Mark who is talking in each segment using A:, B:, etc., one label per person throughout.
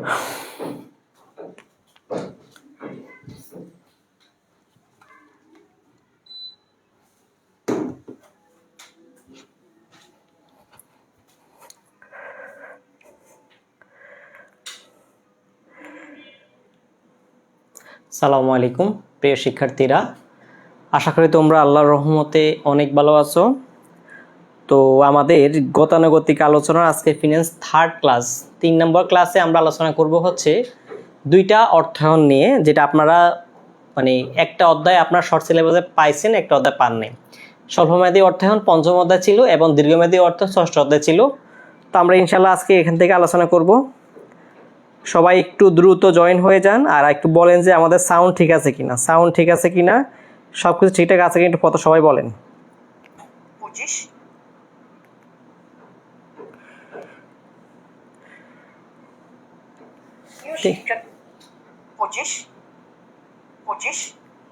A: আসসালামু আলাইকুম প্রিয় শিক্ষার্থীরা, আশা করি তোমরা আল্লাহর রহমতে অনেক ভালো আছো। তো আমাদের গতানুগতিক আলোচনা আজকে ফিনান্স থার্ড ক্লাস 3 নম্বর ক্লাসে আমরা আলোচনা করব হচ্ছে দুইটা অর্থায়ন নিয়ে, যেটা আপনারা মানে একটা অধ্যায় আপনার শর্ট সিলেবাসে পাইছেন, একটা অধ্যায় পাননি। স্বল্পমেয়াদী অর্থায়ন পঞ্চম অধ্যায় ছিল এবং দীর্ঘমেয়াদী অর্থায়ন ষষ্ঠ অধ্যায় ছিল। তো আমরা ইনশাল্লাহ আজকে এখান থেকে আলোচনা করব। সবাই একটু দ্রুত জয়েন হয়ে যান আর একটু বলেন যে আমাদের সাউন্ড ঠিক আছে কিনা, সব কিছু ঠিকঠাক আছে কিনা একটু কত সবাই বলেন।
B: 25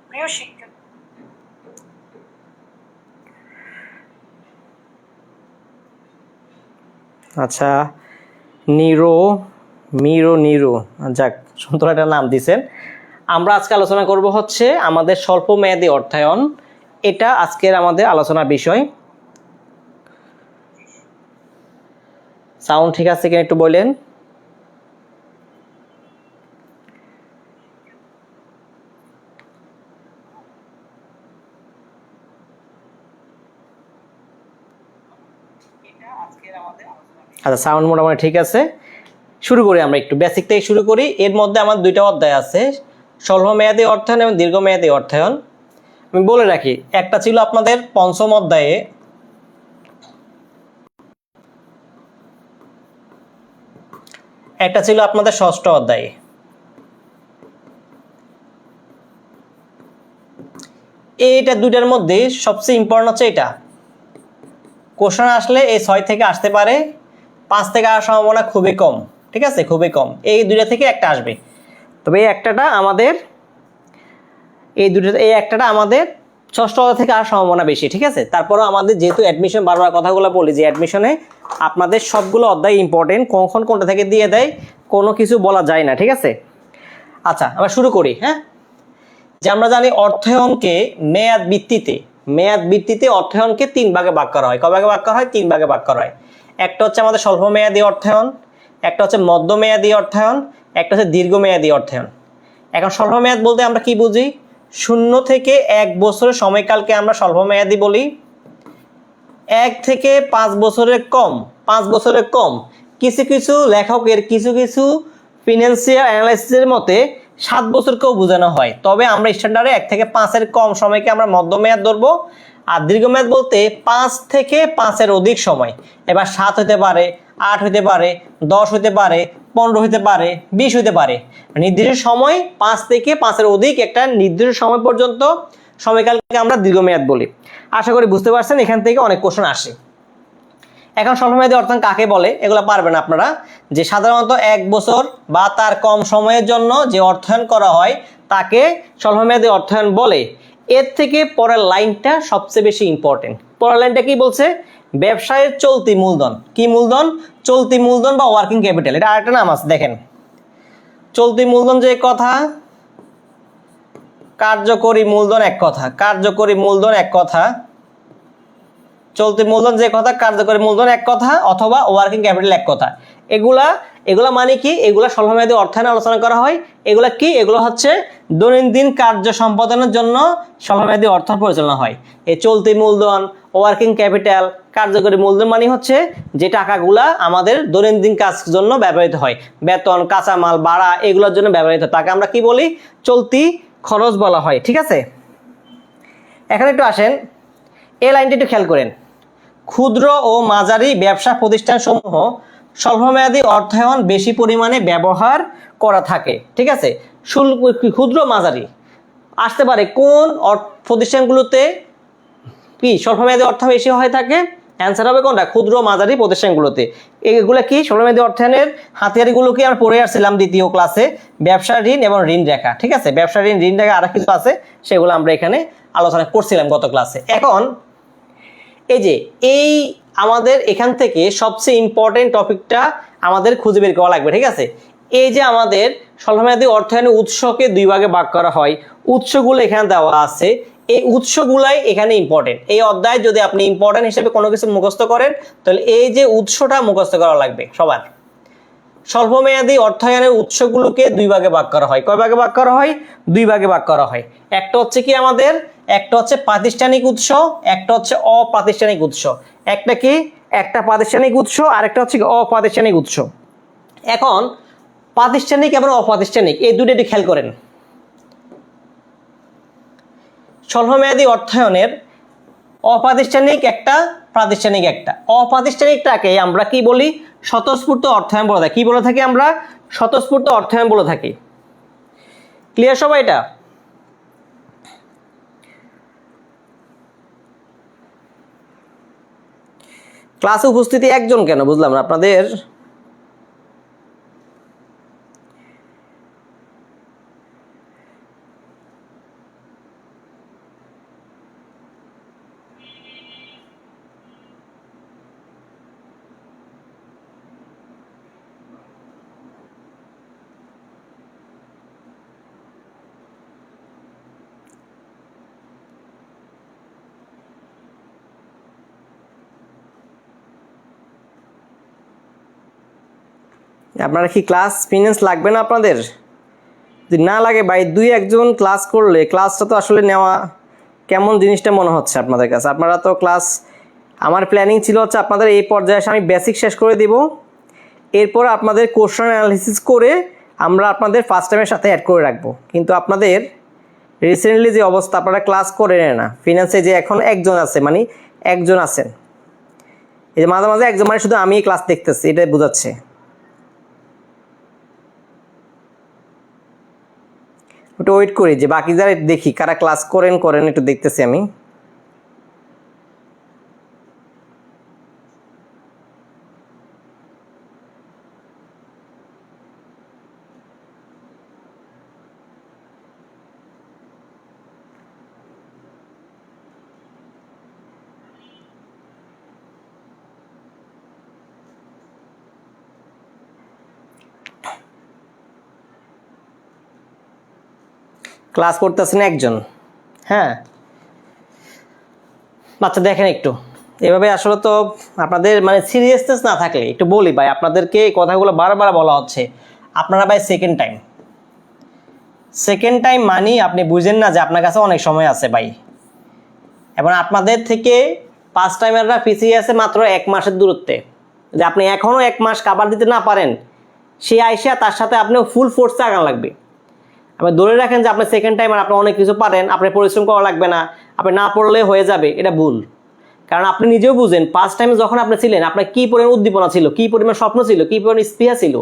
B: প্রিয় শিক্ষক
A: আচ্ছা, নিরো যাক, সুন্দর একটা নাম দিছেন। আমরা আজকে আলোচনা করব হচ্ছে আমাদের স্বল্প মেয়াদী অর্থায়ন, এটা আজকের আমাদের আলোচনার বিষয়। সাউন্ড ঠিক আছে কিনা একটু বলেন। আচ্ছা, সাউন্ড মোটামুটি ঠিক আছে। শুরু করি, আমরা একটু বেসিক থেকে শুরু করি। এর মধ্যে আমার দুইটা অধ্যায় আছে, স্বল্পমেয়াদী অর্থায়ন এবং দীর্ঘমেয়াদী অর্থায়ন। আমি বলে রাখি, একটা ছিল আপনাদের পঞ্চম অধ্যায়ে, একটা ছিল আপনাদের ষষ্ঠ অধ্যায়ে। এইটা দুইটার মধ্যে সবচেয়ে ইম্পর্টেন্ট হচ্ছে এটা। কোশ্চেন আসলে এই 6 থেকে আসতে পারে, 5 থেকে আসার সম্ভাবনা খুবই কম, ঠিক আছে, খুবই কম। এই দুইটা থেকে একটা আসবে, তবে এই একটাটা আমাদের ষষ্ঠ অধ্যায় থেকে আসার সম্ভাবনা বেশি, ঠিক আছে। তারপরেও আমাদের যেহেতু অ্যাডমিশন, বারবার কথাগুলো বলি যে অ্যাডমিশনে আপনাদের সবগুলো অধ্যায় ইম্পর্টেন্ট, কখন কোনটা থেকে দিয়ে দেয় কোনো কিছু বলা যায় না, ঠিক আছে। আচ্ছা, আমরা শুরু করি। হ্যাঁ, যে আমরা জানি অর্থায়নকে মেয়াদ ভিত্তিতে অর্থায়নকে 3 ভাগে ভাগ করা হয়। কয় ভাগে ভাগ করা হয়? 3 ভাগে ভাগ করা হয়। একটা হচ্ছে আমাদের স্বল্পমেয়াদী অর্থায়ন, একটা হচ্ছে মধ্যমেয়াদী অর্থায়ন, একটা হচ্ছে দীর্ঘমেয়াদী অর্থায়ন। এখন স্বল্পমেয়াদ বলতে আমরা কি বুঝি? 0 থেকে 1 বছরের সময়কালকে আমরা স্বল্পমেয়াদী বলি। 1 থেকে 5 বছরের কম, কিছু লেখকের কিছু ফিনান্সিয়াল অ্যানালাইসিসের মতে 7 বছরকেও বোঝানো হয়। তবে আমরা স্ট্যান্ডার্ডে 1 থেকে 5-এর কম সময়কে আমরা মধ্যমেয়াদ ধরবো। আর দীর্ঘমেয়াদ বলতে 5 থেকে 5-এর অধিক সময়। এবার 7 হতে পারে, 8 হতে পারে, 10 হতে পারে, 15 হতে পারে, 20 হতে পারে। নির্দিষ্ট সময় 5 থেকে 5-এর অধিক একটা নির্দিষ্ট সময় পর্যন্ত সময়কালকে আমরা দীর্ঘমেয়াদ বলি। আশা করি বুঝতে পারছেন, এখান থেকে অনেক কোশ্চেন আসে। এখন স্বল্পমেয়াদী অর্থায়ন কাকে বলে এগুলো পারবেন আপনারা, যে সাধারণত 1 বছর বা তার কম সময়ের জন্য যে অর্থায়ন করা হয় তাকে স্বল্পমেয়াদী অর্থায়ন বলে। এর থেকে পরের লাইনটা সবচেয়ে বেশি ইম্পর্টেন্ট। পরের লাইনটা কি বলছে? ব্যবসায়ের চলতি মূলধন। কি মূলধন? চলতি মূলধন বা ওয়ার্কিং ক্যাপিটাল। এটা আরেকটা নাম আছে, দেখেন। চলতি মূলধন যে কথা, কার্যকরী মূলধন এক কথা, চলতি মূলধন যে কথা, কার্যকরী মূলধন এক কথা, অথবা ওয়ার্কিং ক্যাপিটাল এক কথা। এগুলা মানে কি? এগুলা স্বল্পমেয়াদী অর্থায়নে আলোচনা করা হয়। এগুলা কি? এগুলো হচ্ছে দৈনন্দিন কার্য সম্পাদনের জন্য স্বল্পমেয়াদী অর্থায়ন পরিচালনা হয়। এই চলতি মূলধন, ওয়ার্কিং ক্যাপিটাল, কার্যকরী মূলধন মানে হচ্ছে যে টাকাগুলা আমাদের দৈনন্দিন কাজের জন্য ব্যবহৃত হয়, বেতন, কাঁচামাল, ভাড়া, এগুলোর জন্য ব্যবহৃত হয়, তাকে আমরা কি বলি? চলতি খরচ বলা হয়, ঠিক আছে। এখন একটু আসেন, এই লাইনটি একটু খেয়াল করেন। ক্ষুদ্র ও মাঝারি ব্যবসা প্রতিষ্ঠানসমূহ স্বল্পমেয়াদী অর্থায়ন বেশি পরিমাণে ব্যবহার করা থাকে, ঠিক আছে। ক্ষুদ্র মাঝারি আসতে পারে কোন প্রতিষ্ঠানগুলোতে কি স্বল্পমেয়াদী অর্থায়ন বেশি হয়ে থাকে? অ্যান্সার হবে কোনটা? ক্ষুদ্র মাঝারি প্রতিষ্ঠানগুলোতে। এগুলো কি স্বল্পমেয়াদী অর্থায়নের হাতিয়ারগুলোকে আমরা পড়ে আসছিলাম দ্বিতীয় ক্লাসে, ব্যবসা ঋণ এবং ঋণ রেখা, ঠিক আছে। ব্যবসা ঋণ, ঋণ রেখা আর কিছু আছে, সেগুলো আমরা এখানে আলোচনা করছিলাম গত ক্লাসে। এখন এই আমাদের এখান থেকে সবচেয়ে ইম্পর্টেন্ট টপিকটা আমাদের খুঁজে বের করা লাগবে, ঠিক আছে। এই যে আমাদের স্বল্পমেয়াদী অর্থায়নের উৎসকে 2 ভাগে ভাগ করা হয়, উৎসগুলো এখানে দেওয়া আছে, এই উৎসগুলাই এখানে ইম্পর্টেন্ট। এই অধ্যায়ে যদি আপনি ইম্পর্টেন্ট হিসেবে কোনো কিছু মুখস্থ করেন তাহলে এই যে উৎসটা মুখস্থ করা লাগবে সবার। স্বল্পমেয়াদী অর্থায়নের উৎসগুলোকে 2 ভাগে ভাগ করা হয়। কয় ভাগে ভাগ করা হয়? 2 ভাগে ভাগ করা হয়। একটা হচ্ছে কি আমাদের, একটা হচ্ছে প্রাতিষ্ঠানিক উৎস, একটা হচ্ছে অপ্রাতিষ্ঠানিক উৎস। একটা কি? একটা প্রাতিষ্ঠানিক উৎস, আরেকটা হচ্ছে কি অপ্রাতিষ্ঠানিক উৎস। এখন প্রাতিষ্ঠানিক এবং অপ্রাতিষ্ঠানিক এই দুটো একটু খেয়াল করেন। স্বল্পমেয়াদী অর্থায়নের অপ্রাতিষ্ঠানিক একটা, প্রাতিষ্ঠানিক একটা। অপ্রাতিষ্ঠানিকটাকে আমরা কি বলি? স্বতঃস্ফূর্ত অর্থায়ন বলে থাকি। কি বলে থাকি আমরা? স্বতঃস্ফূর্ত অর্থায়ন বলে থাকি। ক্লিয়ার সবাই? এটা ক্লাসে উপস্থিতি একজন কেন বুঝলাম না আপনাদের? আপনারা কি ক্লাস ফিনান্স লাগবে না আপনাদের? যদি না লাগে ভাই 2-1 ক্লাস করলে ক্লাসটা তো আসলে নেওয়া কেমন জিনিসটা মনে হচ্ছে আপনাদের কাছে? আপনারা তো ক্লাস, আমার প্ল্যানিং ছিল হচ্ছে আপনাদের এই পর্যায়ে এসে আমি বেসিক শেষ করে দিব, এরপর আপনাদের কোশ্চেন অ্যানালিসিস করে আমরা আপনাদের ফার্স্ট টাইমের সাথে অ্যাড করে রাখবো। কিন্তু আপনাদের রিসেন্টলি যে অবস্থা, আপনারা ক্লাস করে না ফিনান্সে, যে এখন একজন আছে, মানে একজন আছেন, এই যে মাঝে মাঝে একজন, মানে শুধু আমি ক্লাস দেখতেছি, এটাই বোঝাচ্ছে। একটু ওয়েট করি যে বাকি যারা, দেখি কারা ক্লাস করেন একটু দেখতেছি আমি। ক্লাস করতেছেন একজন, হ্যাঁ আচ্ছা দেখেন একটু এভাবে। আসলে তো আপনাদের মানে সিরিয়াসনেস না থাকলে, একটু বলি ভাই আপনাদেরকে এই কথাগুলো বারবার বলা হচ্ছে, আপনারা ভাই সেকেন্ড টাইম মানি আপনি বুঝেন না যে আপনার কাছে অনেক সময় আছে ভাই, এবং আপনাদের থেকে ফার্স্ট টাইমাররা পিছিয়ে আছে মাত্র 1 মাসের দূরত্বে। যে আপনি এখনও 1 মাস কাভার দিতে না পারেন, সে আইসা তার সাথে আপনিও ফুল ফোর্সে আগান লাগবে। আপনি ধরে রাখেন যে আপনি সেকেন্ড টাইম আর আপনি অনেক কিছু পারেন, আপনি পরিশ্রম করা লাগবে না, আপনি না পড়লে হয়ে যাবে, এটা ভুল। কারণ আপনি নিজেও বুঝেন ফার্স্ট টাইম যখন আপনি ছিলেন আপনার কী পরিমাণ উদ্দীপনা ছিল, কী পরিমাণ স্বপ্ন ছিল, কী পরিমাণ স্পৃহা ছিল।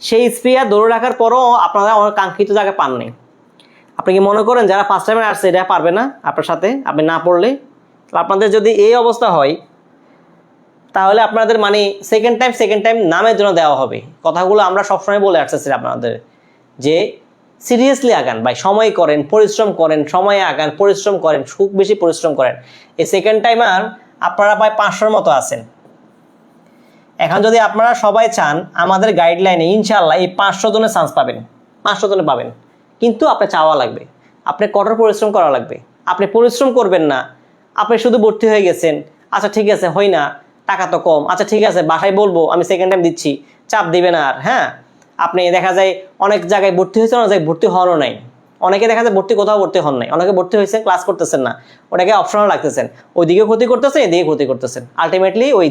A: সেই স্পৃহা ধরে রাখার পরও আপনারা অনেক কাঙ্ক্ষিত জায়গায় পাননি। আপনি কি মনে করেন যারা ফার্স্ট টাইমে আসছে এটা পারবে না আপনার সাথে, আপনি না পড়লে? আপনাদের যদি এই অবস্থা হয় তাহলে আপনাদের মানে সেকেন্ড টাইম নামের জন্য দেওয়া হবে। কথাগুলো আমরা সবসময় বলে আসতেছি আপনাদের যে সিরিয়াসলি আগান ভাই, সময় করেন, পরিশ্রম করেন, সময়ে আগান, পরিশ্রম করেন, খুব বেশি পরিশ্রম করেন। এই সেকেন্ড টাইমার আপনারা প্রায় 500-র মতো আছেন। এখন যদি আপনারা সবাই চান আমাদের গাইডলাইনে ইনশাআল্লাহ এই 500 জনের চান্স পাবেন, 500 জনে পাবেন। কিন্তু আপনার চাওয়া লাগবে, আপনি কঠোর পরিশ্রম করা লাগবে। আপনি পরিশ্রম করবেন না, আপনি শুধু ভর্তি হয়ে গেছেন, আচ্ছা ঠিক আছে হয় না, টাকা তো কম, আচ্ছা ঠিক আছে বাসায় বলবো আমি সেকেন্ড টাইম দিচ্ছি, চাপ দিবে না আর। হ্যাঁ, আপনি দেখা যায় অনেক জায়গায় ভর্তি হয়েছেন, অনেক জায়গায় ভর্তি হওয়ারও নাই। অনেকে দেখা যায় কোথাও ভর্তি হন নাই, অনেকে ভর্তি হয়েছেন ক্লাস করতেছেন না, ওটাকে অপশনাল রাখতেছেন, ওইদিকে ক্ষতি করতেছেন, এদিকে ক্ষতি করতেছেন। আলটিমেটলি ওই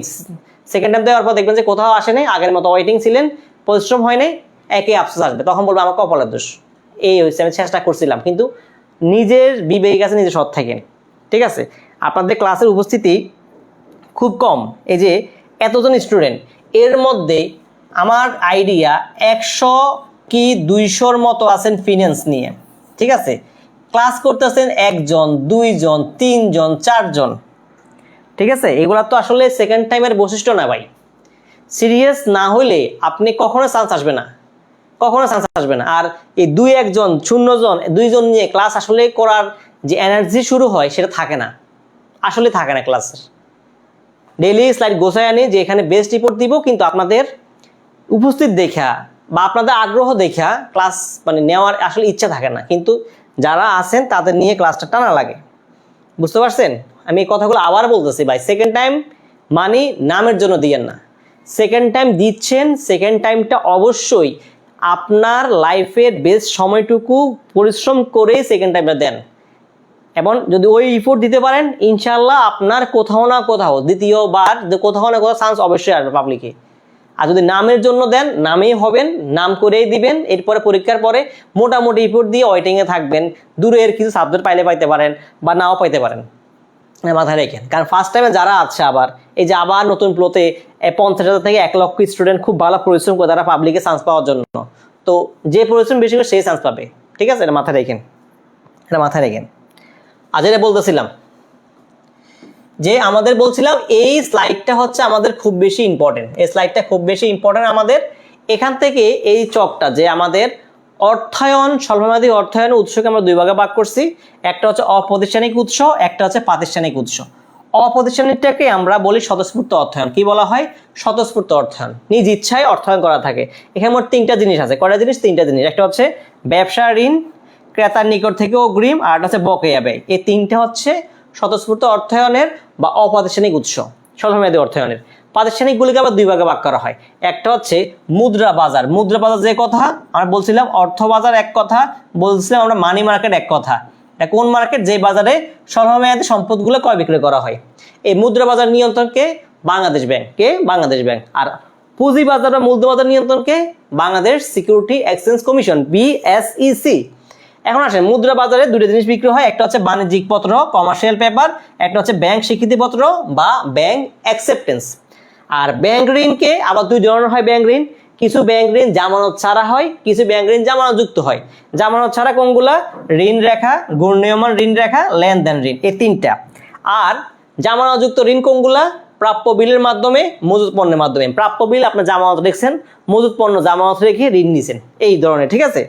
A: সেকেন্ড টাইম দেওয়ার পর দেখবেন যে কোথাও আসে নাই, আগের মতো ওয়েটিং ছিলেন, পরিশ্রম হয় নাই, একই আফসোস আসবে। তখন বলবো আমার কপালের দোষ, এই হয়েছে, আমি চেষ্টা করছিলাম। কিন্তু নিজের বিবেকের কাছে নিজে সৎ থাকেন, ঠিক আছে? আপনাদের ক্লাসের উপস্থিতি খুব কম, এই যে এতজন স্টুডেন্ট, এর মধ্যে আমার আইডিয়া 100 কি 200-র মতো আছেন ফিনান্স নিয়ে, ঠিক আছে? ক্লাস করতেছেন 1 জন, 2 জন, 3 জন, 4 জন, ঠিক আছে? এগুলা তো আসলে সেকেন্ড টাইমের বৈশিষ্ট্য না ভাই। সিরিয়াস না হইলে আপনি কখনো চান্স আসবে না, কখনো চান্স আসবে না। আর এই 2-1 জন, 0 জন, 2 জন নিয়ে ক্লাস আসলে করার যে এনার্জি শুরু হয় সেটা থাকে না, আসলে থাকে না ক্লাসের। ডেইলি স্লাইড গোছায় আনি যে এখানে বেস্ট রিপোর্ট দিব, কিন্তু আপনাদের উপস্থিত দেখা বা আপনাদের আগ্রহ দেখা ক্লাস মানে নেওয়ার আসলে ইচ্ছা থাকে না, কিন্তু যারা আছেন তাদের নিয়ে ক্লাসটা টানা লাগে। বুঝতে পারছেন? আমি এই কথাগুলো আবার বলতেছি ভাই, সেকেন্ড টাইম মানি নামের জন্য দিয়েন না। সেকেন্ড টাইম দিচ্ছেন, সেকেন্ড টাইমটা অবশ্যই আপনার লাইফের বেস্ট সময়টুকু পরিশ্রম করে সেকেন্ড টাইমটা দেন, এবং যদি ওই ইফোর্ট দিতে পারেন ইনশাল্লাহ আপনার কোথাও না কোথাও দ্বিতীয়বার কোথাও না কোথাও চান্স অবশ্যই আসবে পাবলিকে। আর যদি নামের জন্য দেন, নামেই হবেন, নাম করেই দিবেন, এরপরে পরীক্ষার পরে মোটামুটি ইফোর্ট দিয়ে ওয়েটিংয়ে থাকবেন, দূরের কিছু সাবজেক্ট পাইতে পারেন বা নাও পাইতে পারেন, মাথায় রেখেন। কারণ ফার্স্ট টাইমে যারা আছে আবার এই যে আবার নতুন প্লোতে 50,000 থেকে 1 লক্ষ স্টুডেন্ট খুব ভালো পরিশ্রম করে তারা পাবলিকে চান্স পাওয়ার জন্য, তো যে পরিশ্রম বেশি করে সেই চান্স পাবে। ঠিক আছে, এটা মাথায় রেখেন, এটা মাথায় রেখেন। আজ এটা বলতেছিলাম যে আমাদের বলছিলাম এই স্লাইডটা হচ্ছে আমাদের খুব বেশি ইম্পর্টেন্ট, এই স্লাইডটা খুব বেশি ইম্পর্টেন্ট আমাদের। এখান থেকে এই চকটা যে আমাদের অর্থায়ন, স্বল্পমেয়াদী অর্থায়ন উৎসকে আমরা 2 ভাগে ভাগ করছি, একটা হচ্ছে অপ্রাতিষ্ঠানিক উৎস, একটা হচ্ছে প্রাতিষ্ঠানিক উৎস। অপ্রাতিষ্ঠানিকটাকে আমরা বলি স্বতঃস্ফূর্ত অর্থায়ন। কি বলা হয়? স্বতঃস্ফূর্ত অর্থায়ন, নিজ ইচ্ছায় অর্থায়ন করা থাকে। এখানে মোট 3টা জিনিস আছে। কয়টা জিনিস? 3টা জিনিস। একটা হচ্ছে ব্যবসা ঋণ, ক্রেতার নিকট থেকে অগ্রিম, আর একটা হচ্ছে বকেয়া ব্যয়। এই 3টা হচ্ছে স্বতঃস্ফূর্ত অর্থায়নের বা অপ্রাতিষ্ঠানিক উৎস, স্বল্পমেয়াদী অর্থায়নের। প্রাতিষ্ঠানিকগুলিকে আবার 2 ভাগে ভাগ করা হয়। একটা হচ্ছে মুদ্রা বাজার। মুদ্রা বাজার যে কথা আমরা বলছিলাম, অর্থ বাজার এক কথা, বলছিলাম আমরা মানি মার্কেট এক কথা। এটা কোন মার্কেট? যে বাজারে স্বল্পমেয়াদী সম্পদগুলো ক্রয় বিক্রয় করা হয়। এই মুদ্রা বাজার নিয়ন্ত্রণকে বাংলাদেশ ব্যাংক, কে? বাংলাদেশ ব্যাংক। আর পুঁজি বাজার বা মূলধন বাজার নিয়ন্ত্রণকে Bangladesh security exchange commission, BSEC। এখন আসেন, মুদ্রা বাজারে 2টা জিনিস বিক্রি হয়, একটা হচ্ছে বাণিজ্যিক পত্র, কমার্শিয়াল পেপার, একটা হচ্ছে ব্যাংক স্বীকৃতিপত্র বা ব্যাংক অ্যাকসেপ্টেন্স। আর ব্যাংক ঋণকে আবার 2 ধরনের হয় ব্যাংক ঋণ। কিছু ব্যাংক ঋণ জামানত ছাড়া হয়, কিছু ব্যাংক ঋণ জামানত যুক্ত হয়। জামানত ছাড়া কোনগুলা? ঋণ রেখা, ঘূর্ণীয়মান ঋণ রেখা, লেনদেন ঋণ, এই 3টা। আর জামানত যুক্ত ঋণ কোনগুলা? প্রাপ্য বিলের মাধ্যমে, মজুত পণ্যের মাধ্যমে। প্রাপ্য বিল আপনার জামানত রেখেছেন, মজুত পণ্য জামানত রেখে ঋণ নিছেন, এই ধরনের। ঠিক আছে?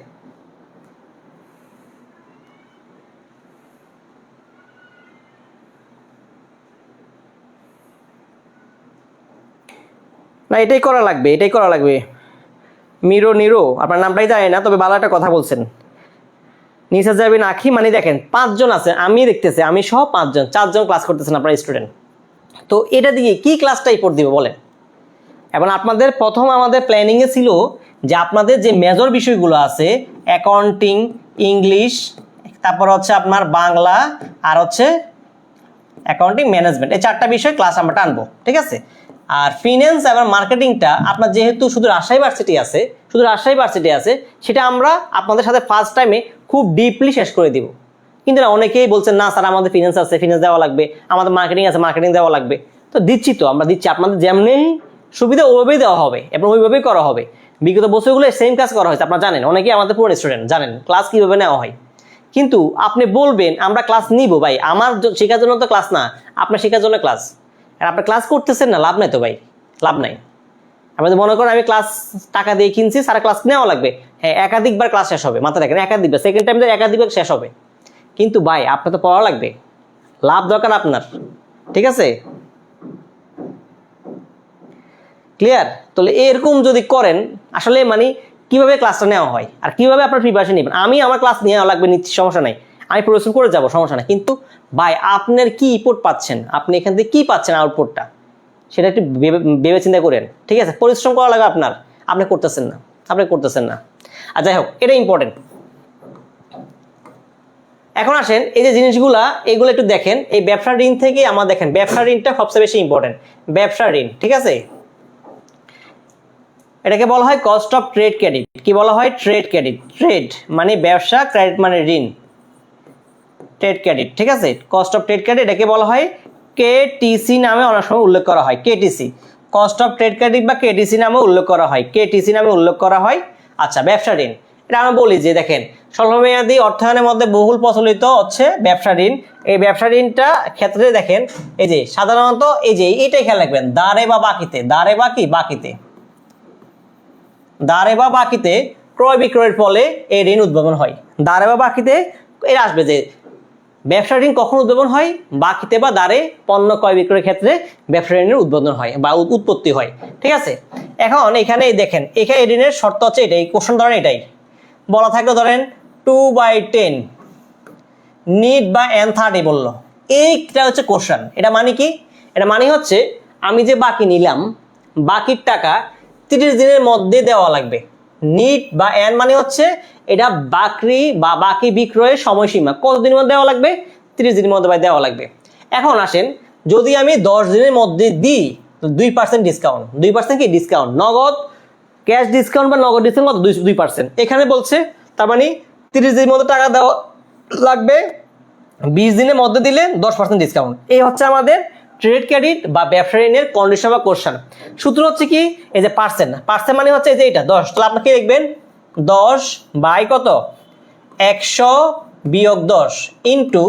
A: না, এটাই করা লাগবে, এটাই করা লাগবে। নিরো, আপনার নামটাই জানি না, তবে ভালো একটা কথা বলছেন। নিসা যাবেন আখি, মানে দেখেন 5 জন আছে, আমি দেখতেছি, আমি সহ 5 জন, 4 জন ক্লাস করতেছেন আপনার স্টুডেন্ট। তো এটা দিয়ে কি ক্লাসটা ইম্পোর্ট দিবে বলেন? এবং আপনাদের প্রথম আমাদের প্ল্যানিংয়ে ছিল যে আপনাদের যে মেজর বিষয়গুলো আছে, অ্যাকাউন্টিং, ইংলিশ, তারপর হচ্ছে আপনার বাংলা, আর হচ্ছে অ্যাকাউন্টিং ম্যানেজমেন্ট, এই 4টা বিষয় ক্লাস আমরা টানবো। ঠিক আছে? আর ফিন্যান্স এবং মার্কেটিংটা আপনার যেহেতু শুধু রাজশাহী ভার্সিটি আছে, সেটা আমরা আপনাদের সাথে ফার্স্ট টাইমে খুব ডিপলি শেষ করে দিব। কিন্তু না, অনেকেই বলছেন না স্যার আমাদের ফিন্যান্স আছে, ফিন্যান্স দেওয়া লাগবে, আমাদের মার্কেটিং আছে, মার্কেটিং দেওয়া লাগবে। তো দিচ্ছি, তো আমরা দিচ্ছি, আপনাদের যেমনি সুবিধা ওইভাবেই দেওয়া হবে এবং ওইভাবেই করা হবে। বিগত বছরগুলো সেম কাজ করা হয়েছে, আপনারা জানেন, অনেকেই আমাদের পুরনো স্টুডেন্ট জানেন ক্লাস কীভাবে নেওয়া হয়। কিন্তু আপনি বলবেন আমরা ক্লাস নিব, ভাই আমার শেখার জন্য তো ক্লাস না, আপনার শেখার জন্য ক্লাস। আর আপনি ক্লাস করতেছেন না, লাভ নাই তো ভাই, লাভ নাই। আপনি মনে করেন আমি ক্লাস টাকা দিয়ে কিনছি, সারা ক্লাস নেওয়া লাগবে, হ্যাঁ একাধিকবার ক্লাস শেষ হবে, মাথায় রাখেন, একাধিকবার, সেকেন্ড টাইম একাধিকবার শেষ হবে। কিন্তু ভাই আপনার তো পড়া লাগবে, লাভ দরকার আপনার। ঠিক আছে? ক্লিয়ার? তাহলে এরকম যদি করেন আসলে মানে কিভাবে ক্লাসটা নেওয়া হয় আর কিভাবে আপনার প্রিপারেশন নেবেন। আমি আমার ক্লাস নেওয়া লাগবে, নিচ্ছি, সমস্যা নাই, আমি পরিশ্রম করে যাব, সমস্যা নাই। কিন্তু ভাই আপনার কি ইনপুট পাচ্ছেন, আপনি এখান থেকে কি পাচ্ছেন আউটপুটটা, সেটা একটু ভেবে চিন্তা করেন। ঠিক আছে? পরিশ্রম করা লাগবে আপনার, আপনি করতেছেন না। আর যাই হোক, এটা ইম্পর্টেন্ট। এখন আসেন, এই যে জিনিসগুলা এগুলো একটু দেখেন। এই ব্যবসা ঋণ থেকে আমার দেখেন, ব্যবসা ঋণটা সবচেয়ে বেশি ইম্পর্টেন্ট। ব্যবসা ঋণ, ঠিক আছে, এটাকে বলা হয় কস্ট অফ ট্রেড ক্রেডিট। কি বলা হয়? Trade credit. ট্রেড মানে ব্যবসা, ক্রেডিট মানে ঋণ, ট্রেড ক্রেডিট। ঠিক আছে? কস্ট অফ ট্রেড ক্রেডিট এটাকে বলা হয় KTC নামে অনেক সময় উল্লেখ করা হয়। KTC, cost of trade credit বা KTC নামে উল্লেখ করা হয়, KTC নামে উল্লেখ করা হয়। আচ্ছা, ব্যবসা ঋণ, এটা আমি বলি যে দেখেন স্বল্পমেয়াদী অর্থায়নের মধ্যে বহুল প্রচলিত হচ্ছে ব্যবসা ঋণ। এই ব্যবসা ঋণটা ক্ষেত্রে দেখেন, এই যে সাধারণত এই যে এইটাই খেয়াল রাখবেন, দাঁড়ে বা বাকিতে, দাঁড়ে বা কি বাকিতে, দাঁড়ে বা বাকিতে ক্রয় বিক্রয়ের ফলে এই ঋণ উদ্ভাবন হয়। দাঁড়ে বা বাকিতে এর আসবে যে ব্যবসা ঋণ কখন উদ্ভাবন হয়? বাকিতে বা দ্বারে পণ্য ক্রয় বিক্রয়ের ক্ষেত্রে ব্যবসা ঋণের উদ্বোধন হয় বা উৎপত্তি হয়। ঠিক আছে, এখন এখানে দেখেন, এখানে এই ঋণের শর্ত হচ্ছে এটাই, কোশ্চেন ধরেন এটাই বলা থাকলে ধরেন 2/10 নিড বা N30 বললো, এইটা হচ্ছে কোশ্চেন। এটা মানে কি? এটা মানে হচ্ছে আমি যে বাকি নিলাম, বাকির টাকা 30 দিনের মধ্যে দেওয়া লাগবে। নিট বা এন মানে হচ্ছে এটা বাকি বিক্রয়ের সময়সীমা কতদিনের মধ্যে দেওয়া লাগবে? 30 দিনের মধ্যে দেওয়া লাগবে। এখন আসেন, যদি আমি 10 দিনের মধ্যে দিই তো 2% ডিসকাউন্ট। 2% কি ডিসকাউন্ট? নগদ ক্যাশ ডিসকাউন্ট বা নগদ ডিসকাউন্ট কত? 2%। এখানে বলছে তার মানে 30 দিনের মধ্যে টাকা দেওয়া লাগবে, 20 দিনের মধ্যে দিলে 10% ডিসকাউন্ট। এই হচ্ছে আমাদের ট্রেড ক্রেডিট বা ব্যবসা ঋণের কন্ডিশন বা কোশ্চেন। সূত্র হচ্ছে কি? এই যে পার্সেন্ট, পার্সেন্ট মানে হচ্ছে এই যে এটা 10। তাহলে আপনাকে লিখবেন 10 বাই কত? 100 বিয়োগ 10 ইন্টু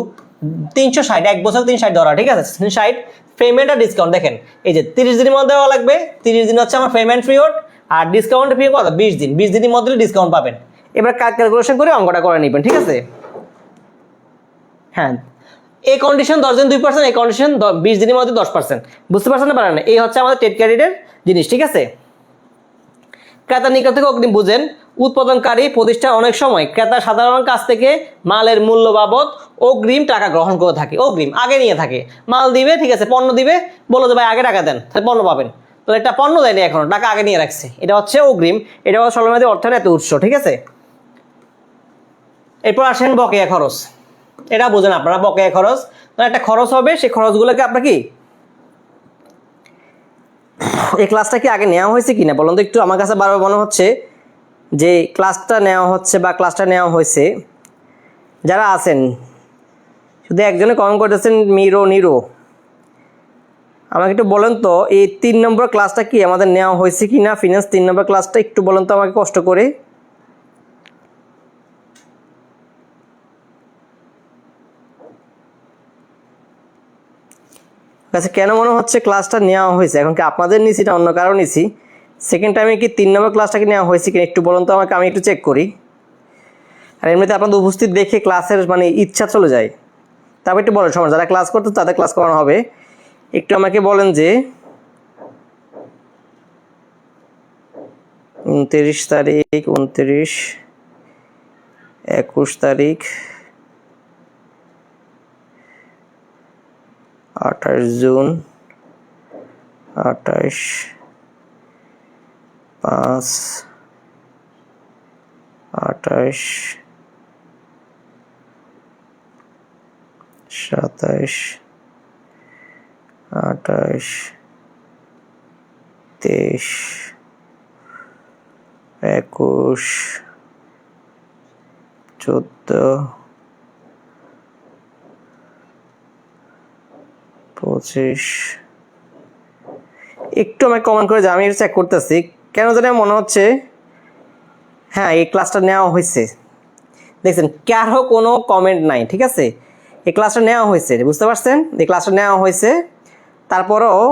A: 360, 1 বছর 360 ধরা, ঠিক আছে? 360 পেমেন্ট আর ডিসকাউন্ট দেখেন, এই যে 30 দিনের মধ্যে দেওয়া লাগবে, 30 দিন হচ্ছে আমার পেমেন্ট পিরিয়ড, আর ডিসকাউন্ট পিরিয়ড কত? 20 দিন। 20 দিনের মধ্যে ডিসকাউন্ট পাবেন। এবার ক্যালকুলেশন করে অঙ্কটা করে নেবেন, ঠিক আছে? হ্যাঁ, এই কন্ডিশন 10 দিন 2%, এই কন্ডিশন 20 দিনের মধ্যে 10%। বুঝতে পারছেন না পারেন না? এই হচ্ছে আমাদের ট্রেড ক্রেডিটের জিনিস, ঠিক আছে? ক্রেতা নিকট থেকে অগ্রিম বুঝেন, উৎপাদনকারী প্রতিষ্ঠান অনেক সময় ক্রেতা সাধারণ কাছ থেকে মালের মূল্য বাবদ অগ্রিম টাকা গ্রহণ করে থাকে। অগ্রিম আগে নিয়ে থাকে, মাল দিবে, ঠিক আছে, পণ্য দিবে, বলো যে ভাই আগে টাকা দেন, তাহলে পণ্য পাবেন। তো এটা পণ্য দেয়নি, এখনো টাকা আগে নিয়ে রাখছে, এটা হচ্ছে অগ্রিম। এটা হচ্ছে স্বল্পমেয়াদী অর্থায়নের একটা উৎস, ঠিক আছে? এরপর আসেন বকেয়া খরচ। এটা বুঝেন আপনারা, বকেয়া খরচ একটা খরচ হবে, সেই খরচগুলোকে আপনার কি এই ক্লাসটা কি আগে নেওয়া হয়েছে কিনা বলুন তো একটু? আমার কাছে বারবার মনে হচ্ছে যে ক্লাসটা নেওয়া হচ্ছে বা ক্লাসটা নেওয়া হয়েছে। যারা আছেন শুধু একজনে কমেন্ট করতেছেন নিরো। আমাকে একটু বলেন তো এই 3 নম্বর ক্লাসটা কি আমাদের নেওয়া হয়েছে কি না? ফিনান্স 3 নম্বর ক্লাসটা একটু বলেন তো আমাকে কষ্ট করে। আচ্ছা, কেন মনে হচ্ছে ক্লাসটা নেওয়া হয়েছে? এখন কি আপনাদের নিছি না অন্য কারো নিছি? সেকেন্ড টাইমে কি 3 নম্বর ক্লাসটা কি নেওয়া হয়েছে কিনা একটু বলুন তো আমাকে, আমি একটু চেক করি। আর এমনিতে আপনাদের উপস্থিত দেখে ক্লাসের মানে ইচ্ছা চলে যায়। তারপর একটু বলেন সমাজ যারা ক্লাস করতে তাদের ক্লাস করানো হবে, একটু আমাকে বলেন যে 29 তারিখ, 29, 21 তারিখ, 28 জুন, 28, 5, 28, 27, 28, 23, 21, 14, 25। একটু আমাকে কমেন্ট করে যে আমি চেক করতেছি, কেন জানি মনে হচ্ছে হ্যাঁ এই ক্লাসটা নেওয়া হয়েছে। দেখছেন কারো কোনো কমেন্ট নাই, ঠিক আছে? এই ক্লাসটা নেওয়া হয়েছে, বুঝতে পারছেন? এই ক্লাসটা নেওয়া হয়েছে। তারপরও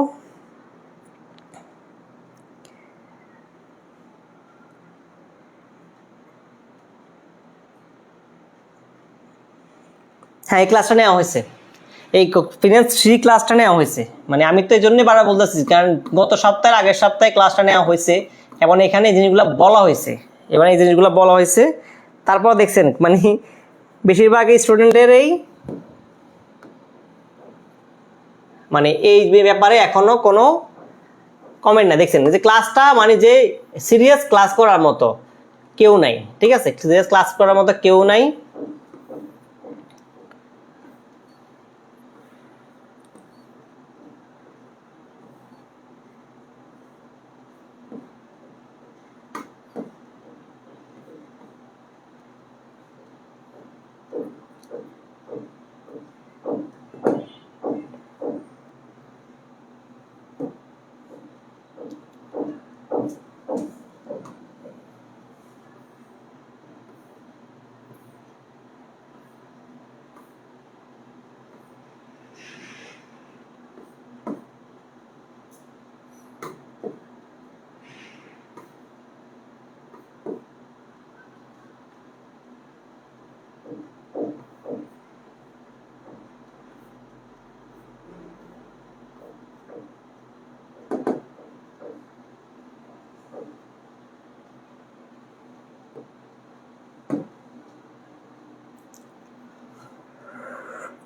A: হ্যাঁ এই ক্লাসটা নেওয়া হয়েছে, এই ফিনান্স 3 ক্লাসটা নেওয়া হয়েছে। মানে আমি তো এই জন্যই বারবার বলতেছি, কারণ গত সপ্তাহের আগের সপ্তাহে ক্লাসটা নেওয়া হয়েছে এবং এখানে এই জিনিসগুলো বলা হয়েছে, এবার এই জিনিসগুলো বলা হয়েছে। তারপর দেখছেন মানে বেশিরভাগ স্টুডেন্টেরই মানে এই ব্যাপারে এখনো কোনো কমেন্ট না। দেখছেন যে ক্লাসটা মানে যে সিরিয়াস ক্লাস করার মতো কেউ নাই, ঠিক আছে? সিরিয়াস ক্লাস করার মতো কেউ নাই।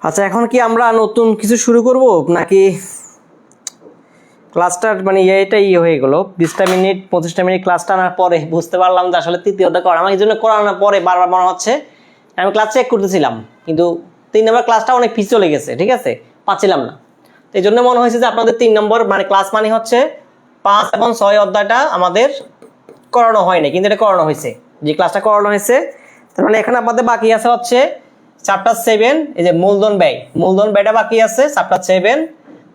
A: আচ্ছা, এখন কি আমরা নতুন কিছু শুরু করব নাকি ক্লাসটা মানে এটাই হয়ে গেল? 20টা মিনিট 25টা মিনিট ক্লাসটা আনার পরে বুঝতে পারলাম যে আসলে তৃতীয়টা করা আমার এই জন্য করানোর পরে বারবার মনে হচ্ছে আমি ক্লাস চেক করতেছিলাম, কিন্তু 3 নম্বর ক্লাসটা অনেক পিছিয়ে চলে গেছে, ঠিক আছে, পাচ্ছিলাম না। তো এই জন্য মনে হয়েছে যে আপনাদের 3 নম্বর মানে ক্লাস মানে হচ্ছে 5 এবং 6 অধ্যায়টা আমাদের করানো হয়নি, কিন্তু এটা করানো হয়েছে। যে ক্লাসটা করানো হয়েছে তার মানে এখানে আপনাদের বাকি আছে হচ্ছে চ্যাপ্টার 7, এই যে মূলধন ব্যয়টা বাকি আছে চ্যাপ্টার 7।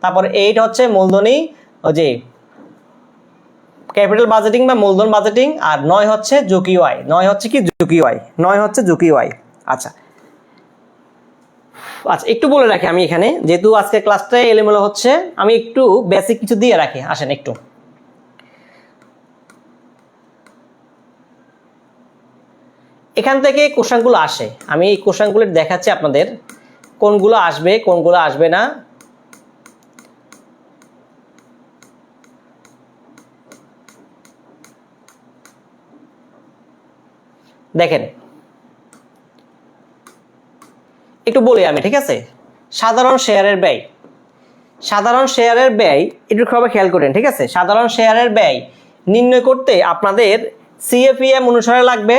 A: তারপর 8 হচ্ছে মূলধনী ওই যে ক্যাপিটাল বাজেটিং বা মূলধন বাজেটিং, আর 9 হচ্ছে ঝুঁকি আয়। 9 হচ্ছে কি ঝুঁকি আয়, 9 হচ্ছে ঝুঁকি আয়। আচ্ছা আচ্ছা, একটু বলে রাখি আমি এখানে, যেহেতু আজকে ক্লাসটা এলোমেলো হচ্ছে, আমি একটু বেসিক কিছু দিয়ে রাখি। আসেন একটু এখান থেকে কোশ্চেনগুলো আসে, আমি এই কোশ্চেনগুলো দেখাচ্ছি আপনাদের কোনগুলো আসবে কোনগুলো আসবে না। দেখেন একটু বলি আমি, ঠিক আছে। সাধারণ শেয়ারের ব্যয় একটু খুব খেয়াল করেন, ঠিক আছে। সাধারণ শেয়ারের ব্যয় নির্ণয় করতে আপনাদের সিএফএম অনুসারে লাগবে,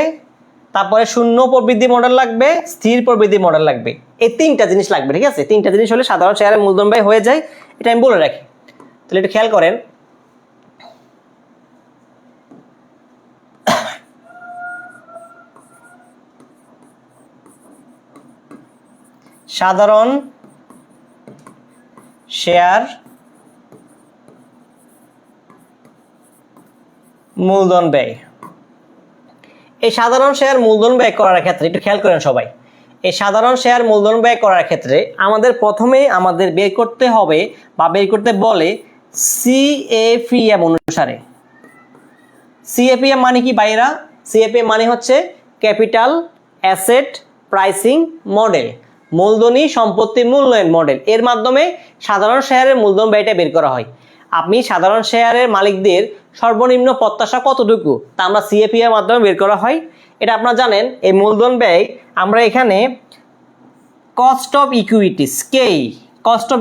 A: তারপরে শূন্য প্রবৃদ্ধি মডেল লাগবে, স্থির প্রবৃদ্ধি মডেল লাগবে। এই 3টা জিনিস লাগবে, ঠিক আছে। 3টা জিনিস হলে সাধারণ শেয়ারের মূলধন ব্যয় হয়ে যায়, এটা আমি বলে রাখি। তাহলে একটু খেয়াল করেন। সাধারণ শেয়ার মূলধন ব্যয়, এই সাধারণ শেয়ার মূলধন ব্যয় করার ক্ষেত্রে একটু খেয়াল করেন সবাই। এই সাধারণ শেয়ার মূলধন ব্যয় করার ক্ষেত্রে আমাদের প্রথমে বের করতে হবে বা বের করতে বলে সিএফএম অনুসারে। সিএফএম মানে কি ভাইরা? সিএফএম মানে হচ্ছে ক্যাপিটাল অ্যাসেট প্রাইসিং মডেল, মূলধনী সম্পত্তি মূল্যায়ন মডেল। এর মাধ্যমে সাধারণ শেয়ারের মূলধন ব্যয়টা বের করা হয়। আপনি সাধারণ শেয়ারের মালিকদের সর্বনিম্ন প্রত্যাশা কতটুকু তা আমরা সিএফএ এর মাধ্যমে বের করা হয়। এটা আপনারা জানেন। এই মূলধন ব্যয় আমরা এখানে cost of equity, cost of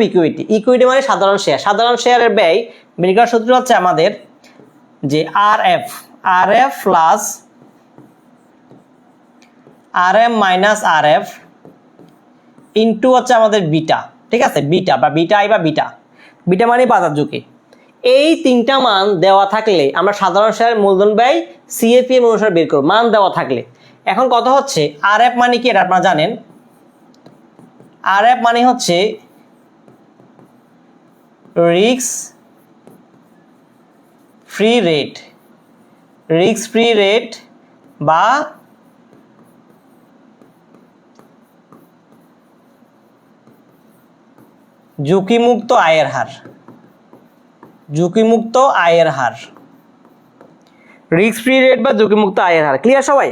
A: equity মানে সাধারণ শেয়ারের ব্যয় বের করার সূত্র হচ্ছে আমাদের যে RF plus RM minus RF into হচ্ছে আমাদের বিটা, ঠিক আছে। বিটা আই বা বিটা মানে বাজার ঝুঁকি। এই 3টা মান দেওয়া থাকলে আমরা সাধারণ শেয়ারের মূলধন ব্যয় সিএফএম অনুসারে বের করব, মান দেওয়া থাকলে। এখন কথা হচ্ছে আরএফ মানে কি, এটা আপনারা জানেন। আরএফ মানে হচ্ছে রিস্ক ফ্রি রেট বা ঝুঁকিমুক্ত আয়ের হার। রিস্ক ফ্রি রেট বা ঝুঁকিমুক্ত আয়ের হার। ক্লিয়ার সবাই?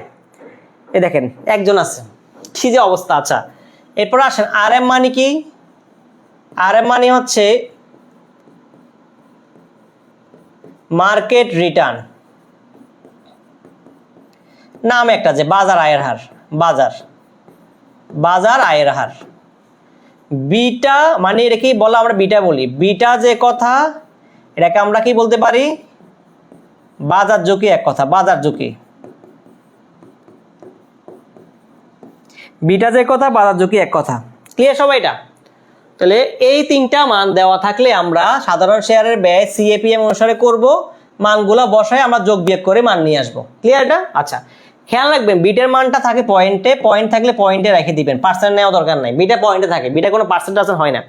A: এই দেখেন একজন আছে, কি যে অবস্থা। আচ্ছা এরপর আসেন আরএম মানে কি? আরএম মানে হচ্ছে মার্কেট রিটার্ন, নাম একটা যে বাজার আয়ের হার, বাজার আয়ের হার। বিটা মানে এটাকেই বলা, আমরা বিটা বলি। বিটা যে কথা, এটাকে আমরা কি বলতে পারি? বাজার ঝুঁকি। এক কথা বাজার ঝুঁকি। বিটা যে কথা, বাজার ঝুঁকি এক কথা। ক্লিয়ার সবাই? এটা তাহলে এই 3টা মান দেওয়া থাকলে আমরা সাধারণ শেয়ারের ব্যয় সিএপিএম অনুসারে করব, মানগুলো বসায় আমরা যোগ বিয়োগ করে মান নিয়ে আসবো। ক্লিয়ার এটা? আচ্ছা খেয়াল রাখবেন বিটের মানটা থাকে পয়েন্টে, পয়েন্ট থাকলে পয়েন্টে রেখে দিবেন, পার্সেন্ট নেওয়া দরকার নাই। বিটা পয়েন্টে থাকে, বিটা কোনো পার্সেন্টেজ হয় না।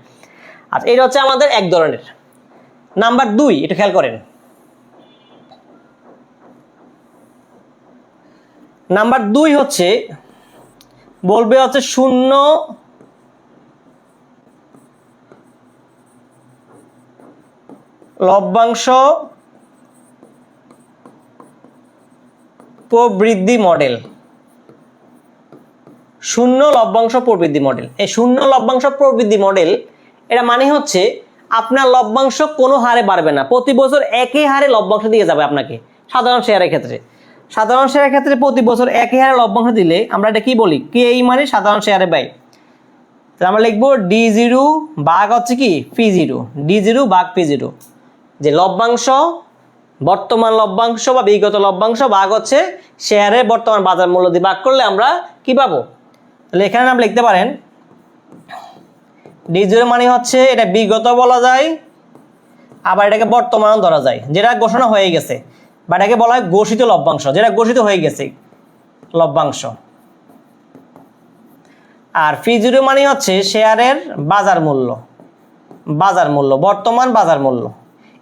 A: আচ্ছা এটা হচ্ছে আমাদের এক ধরনের। নাম্বার 2 এটা খেয়াল করেন। নাম্বার 2 হচ্ছে বলবে হচ্ছে শূন্য লভ্যাংশ প্রবৃদ্ধি মডেল। শূন্য লভ্যাংশ প্রবৃদ্ধি মডেল। এই শূন্য লভ্যাংশ প্রবৃদ্ধি মডেল এটা মানে হচ্ছে আপনার লভ্যাংশ কোনো হারে বাড়বে না, প্রতি বছর একই হারে লভ্যাংশ দিয়ে যাবে আপনাকে। সাধারণ শেয়ারের ক্ষেত্রে প্রতি বছর একই হারে লভ্যাংশ দিলে আমরা এটা কি বলি? কে মানে সাধারণ শেয়ারের ব্যয়। তো তাহলে আমরা লিখবো D0 ভাগ হচ্ছে কি P0, D0 ভাগ P0, যে লভ্যাংশ বর্তমান লভ্যাংশ বা বিগত লভ্যাংশ ভাগ হচ্ছে শেয়ারের বর্তমান বাজার মূল্য দিয়ে ভাগ করলে আমরা কি পাবো। তাহলে এখানে আমরা লিখতে পারেন D0 মানে হচ্ছে এটা বিগত বলা যায়, আবার এটাকে বর্তমানও ধরা যায়, যেটা ঘোষণা হয়ে গেছে, বা এটাকে বলা হয় ঘোষিত লভ্যাংশ, যেটা ঘোষিত হয়ে গেছে লভ্যাংশ। আর P0 মানে হচ্ছে শেয়ারের বাজার মূল্য, বাজার মূল্য বর্তমান বাজার মূল্য।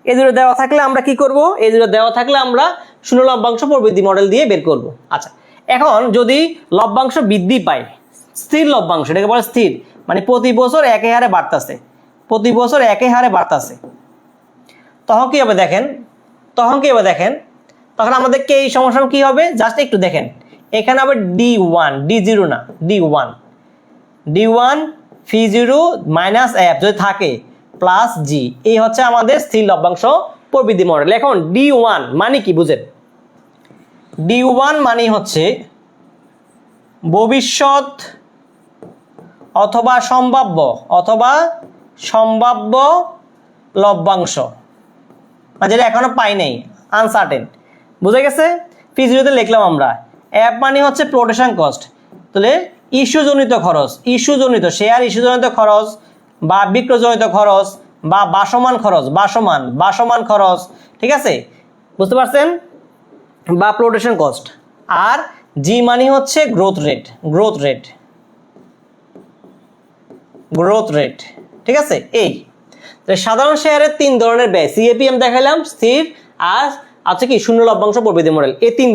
A: এই দুটো দেওয়া থাকলে আমরা কি করব, এই দুটো দেওয়া থাকলে আমরা শূন্য লভ্যাংশ প্রবৃদ্ধি মডেল দিয়ে বের করব। আচ্ছা, এখন যদি লভ্যাংশ বৃদ্ধি পায়, স্থির লভ্যাংশ, এটাকে বলে স্থির, মানে প্রতি বছর একই হারে বাড়তেছে, প্রতি বছর একই হারে বাড়তেছে, তখন কি হবে দেখেন, তখন কি হবে দেখেন, তখন আমাদেরকে এই সমস্যা কি হবে জাস্ট একটু দেখেন, এখানে হবে D1, D0 না D1, D1 P0 minus F যদি থাকে প্লাস G, এই হচ্ছে আমাদের স্থির লভ্যাংশ প্রবৃদ্ধি মডেল। এখন D1 মানে কি বুঝেন, D1 মানে হচ্ছে ভবিষ্যৎ অথবা সম্ভাব্য লভ্যাংশ, যেটা এখনো পাই নাই, আনসার্টেন, বুঝে গেছে। P0 তে লিখলাম আমরা। F মানে হচ্ছে প্রোটেকশন কস্ট, তাহলে ইস্যুজনিত খরচ, ইস্যুজনিত শেয়ার ইস্যুজনিত খরচ বা বিক্রয়জনিত খরচ বা বাসমান খরচ, ঠিক আছে, বুঝতে পারছেন, বা প্রোটেকশন কস্ট। আর G মানে হচ্ছে গ্রোথ রেট, ঠিক আছে। এই সাধারণ শেয়ারের তিন ধরনের ব্যয়, CAPM দেখাইলাম, স্থির, আর আছে কি শূন্য লভ্যাংশ প্রবৃদ্ধি মডেল, এই তিন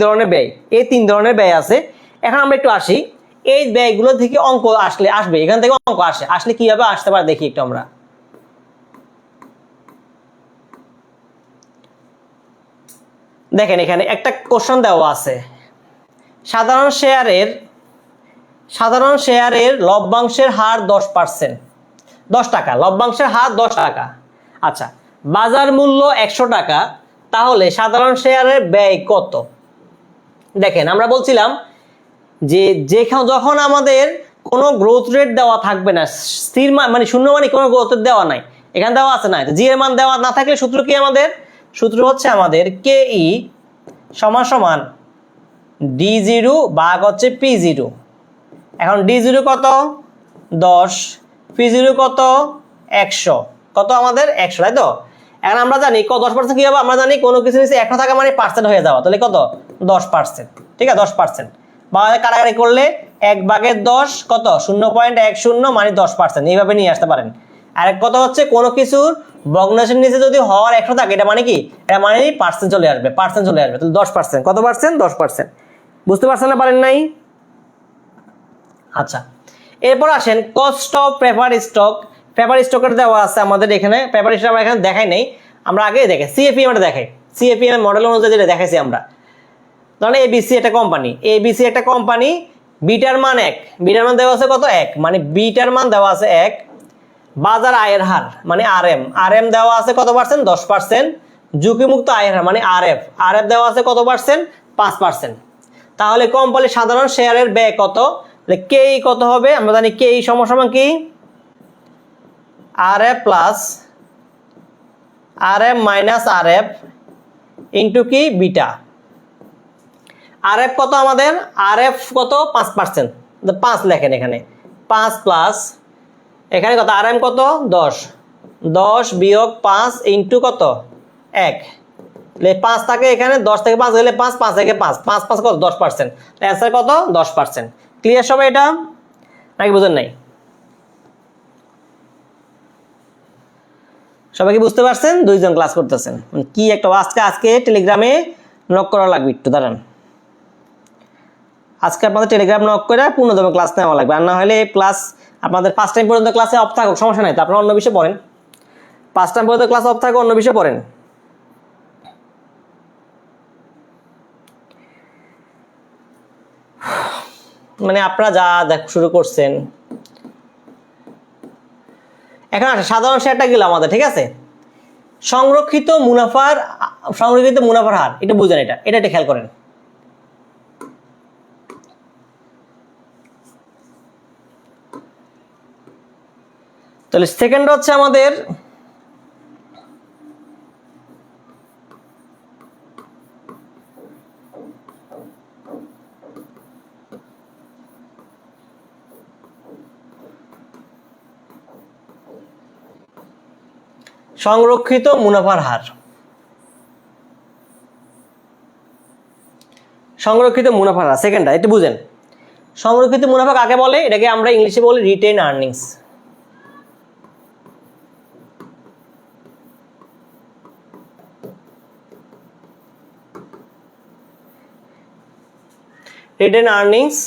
A: ধরনের ব্যয় আছে। এখন আমরা একটু আসি, এই ব্যয়গুলো থেকে অঙ্ক আসবে, এখান থেকে অঙ্ক আসলে কিভাবে আসতে পারে দেখি একটু আমরা। দেখেন এখানে একটা কোশ্চেন দেওয়া আছে, সাধারণ শেয়ারের লভ্যাংশের হার 10%, 10 টাকা, লভ্যাংশের হার 10 টাকা। আচ্ছা, বাজার মূল্য 100 টাকা, তাহলে সাধারণ শেয়ারের ব্যয় কত? দেখেন আমরা বলছিলাম যে যখন আমাদের কোনো গ্রোথ রেট দেওয়া থাকবে না, স্থির মানে শূন্য মানে কোনো গ্রোথ রেট দেওয়া নাই, এখানে দেওয়া আছে না, জি এর মান দেওয়া না থাকলে সূত্র কি আমাদের, সূত্র হচ্ছে আমাদের KE সমান D0 ভাগ হচ্ছে P0। এখন D0 কত 10, P0 কত 100, কত আমাদের 100, তাই তো। এখন আমরা জানি 10% কি হবে, আমরা জানি কোনো কিছু নিচে 100 থাকা মানে পার্সেন্ট হয়ে যাওয়া, তাহলে কত 10%, ঠিক আছে, 10%। বা কাটাকাটি করলে 1/10 কত 0.10 মানে 10%, এইভাবে নিয়ে আসতে পারেন। আর কত হচ্ছে কোনো কিছুর ভগ্নাংশের নিচে যদি হওয়ার 100 থাকে, এটা মানে কি, এটা মানে পার্সেন্ট চলে আসবে, তাহলে 10%, কত পার্সেন্ট 10%, বুঝতে পারছেন না, পারেন নাই। আচ্ছা, এরপর আসেন কস্ট অফ পেপার স্টকের দেওয়া আছে আমাদের এখানে, পেপার স্টক আমরা এখানে দেখাই নাই, আমরা আগে দেখাই CAPM এর দেখাই, CAPM মডেল অনুযায়ী যেটা দেখাইছি আমরা। ধরেন ABC একটা কোম্পানি, বিটার মান 1, বিটার মান দেওয়া আছে কত 1, মানে বিটার মান দেওয়া আছে 1, বাজার আয়ের হার মানে RM দেওয়া আছে কত পার্সেন্ট 10%, ঝুঁকিমুক্ত আয়ের হার মানে RF দেওয়া আছে কত পার্সেন্ট 5%। তাহলে কোম্পানির সাধারণ শেয়ারের ব্যয় কত, KE কত হবে, আমরা জানি KE সমান কি RF plus RM minus RF into কি বিটা। RF কত আমাদের, RF কত 5%, 5 লেখেন এখানে, 5 প্লাস এখানে কত RM কত 10 বিয়োগ 5 ইন্টু কত 1, 5 থাকে এখানে, 10 থেকে 5 গেলে 5 থেকে 5 কত 10%, অ্যান্সার কত 10%। ক্লিয়ার সবাই এটা নাকি বুঝেন নাই? সবাই কি বুঝতে পারছেন? দুইজন ক্লাস করতেছেন, কি একটা আজকে টেলিগ্রামে নক করা লাগবে, একটু দাঁড়ান, আজকে আপনাদের টেলিগ্রাম নক করে পূর্ণদমে ক্লাস নেওয়া লাগবে, আর না হলে ক্লাস আপনাদের 5 টাইম পর্যন্ত ক্লাসে অফ থাকুক সমস্যা নাই, তো আপনারা অন্য বিষয়ে পড়েন, 5 টাইম পর্যন্ত ক্লাস অফ থাকুক অন্য বিষয়ে পড়েন। মানে আপনারা যা শুরু করছেন। এখন আসে সাধারণ শেয়ারটা গেল আমাদের, ঠিক আছে, সংরক্ষিত মুনাফার হার, এটা বুঝেন, এটা খেয়াল করেন। তাহলে সেকেন্ড হচ্ছে আমাদের সংরক্ষিত মুনাফার হার। সংরক্ষিত মুনাফার হার সেকেন্ডটা একটু বুঝেন। সংরক্ষিত মুনাফা কাকে বলে? এটাকে আমরা ইংলিশে বলি রিটেন আর্নিংস। রিটেন আর্নিংস,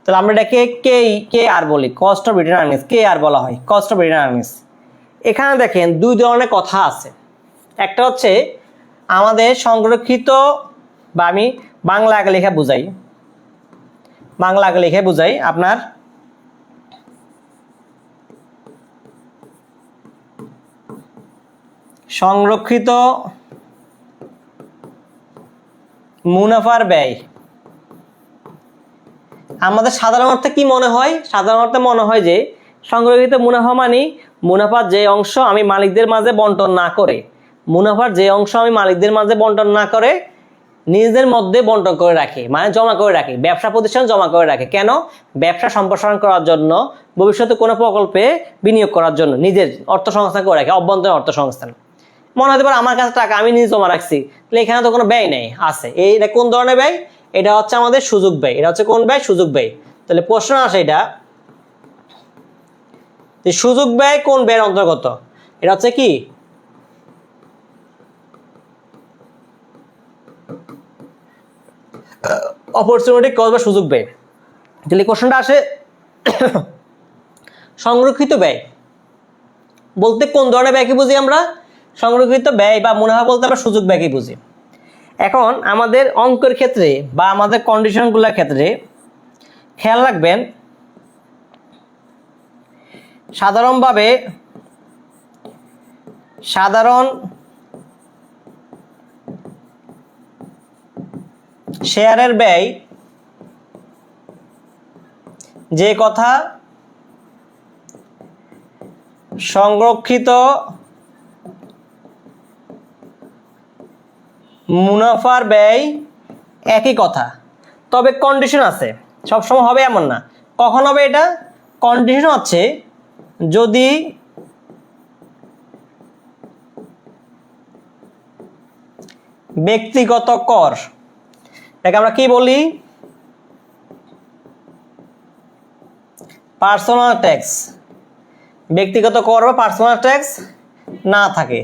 A: তাহলে আমরা এটাকে কে আর বলি, কস্ট অফ রিটেন আর্নিংস, কে আর বলা হয় কস্ট অফ রিটেন আর্নিংস। এখানে দেখেন দুই ধরনের কথা আছে। একটা হচ্ছে আমাদের সংরক্ষিত, বা আমি বাংলা আগে লেখা বুঝাই, বাংলা আগে লেখা বুঝাই আপনার সংরক্ষিত মুনাফার ব্যয়। আমাদের সাধারণ অর্থে কি মনে হয়? সাধারণ অর্থে মনে হয় যে সংরক্ষিত মুনাফা মানে মুনাফার যে অংশ আমি মালিকদের মাঝে বন্টন না করে, মুনাফার যে অংশ আমি মালিকদের মাঝে বন্টন না করে নিজেদের মধ্যে বন্টন করে রাখে, মানে জমা করে রাখে, ব্যবসা প্রতিষ্ঠান জমা করে রাখে। কেন? ব্যবসা সম্প্রসারণ করার জন্য, ভবিষ্যতে কোনো প্রকল্পে বিনিয়োগ করার জন্য নিজের অর্থ সংস্থান করে রাখে, অভ্যন্তরীণ অর্থ সংস্থান। মনে হতে পারে আমার কাছে টাকা আমি নিজে জমা রাখছি, তাহলে এখানে তো কোনো ব্যয় নেই, আছে। এটা কোন ধরনের ব্যয়? এটা হচ্ছে আমাদের সুযোগ ব্যয়। এটা হচ্ছে কোন ব্যয়? সুযোগ ব্যয়। তাহলে প্রশ্ন আসে এটা যে সুযোগ ব্যয় কোন ব্যয়ের অন্তর্গত? এটা হচ্ছে কি অপরচুনিটি কস্ট বা সুযোগ ব্যয়। তাহলে কোশ্চেনটা আসে সংরক্ষিত ব্যয় বলতে কোন ধরনের ব্যয়কে বুঝি আমরা? সংরক্ষিত ব্যয় বা মুনাফা বলতে আমরা সুযোগ ব্যয়কে বুঝি। এখন আমাদের অঙ্কের ক্ষেত্রে বা আমাদের কন্ডিশনগুলোর ক্ষেত্রে খেয়াল রাখবেন, সাধারণভাবে সাধারণ শেয়ারের ব্যয় যে কথা সংরক্ষিত মুনাফার ব্যয় একই কথা, তবে কন্ডিশন আছে, সবসময় হবে এমন না। কখন হবে এটা? কন্ডিশন হচ্ছে যদি ব্যক্তিগত কর, এটাকে আমরা কি বলি? Personal tax. ব্যক্তিগত কর বা পার্সোনাল ট্যাক্স না থাকে,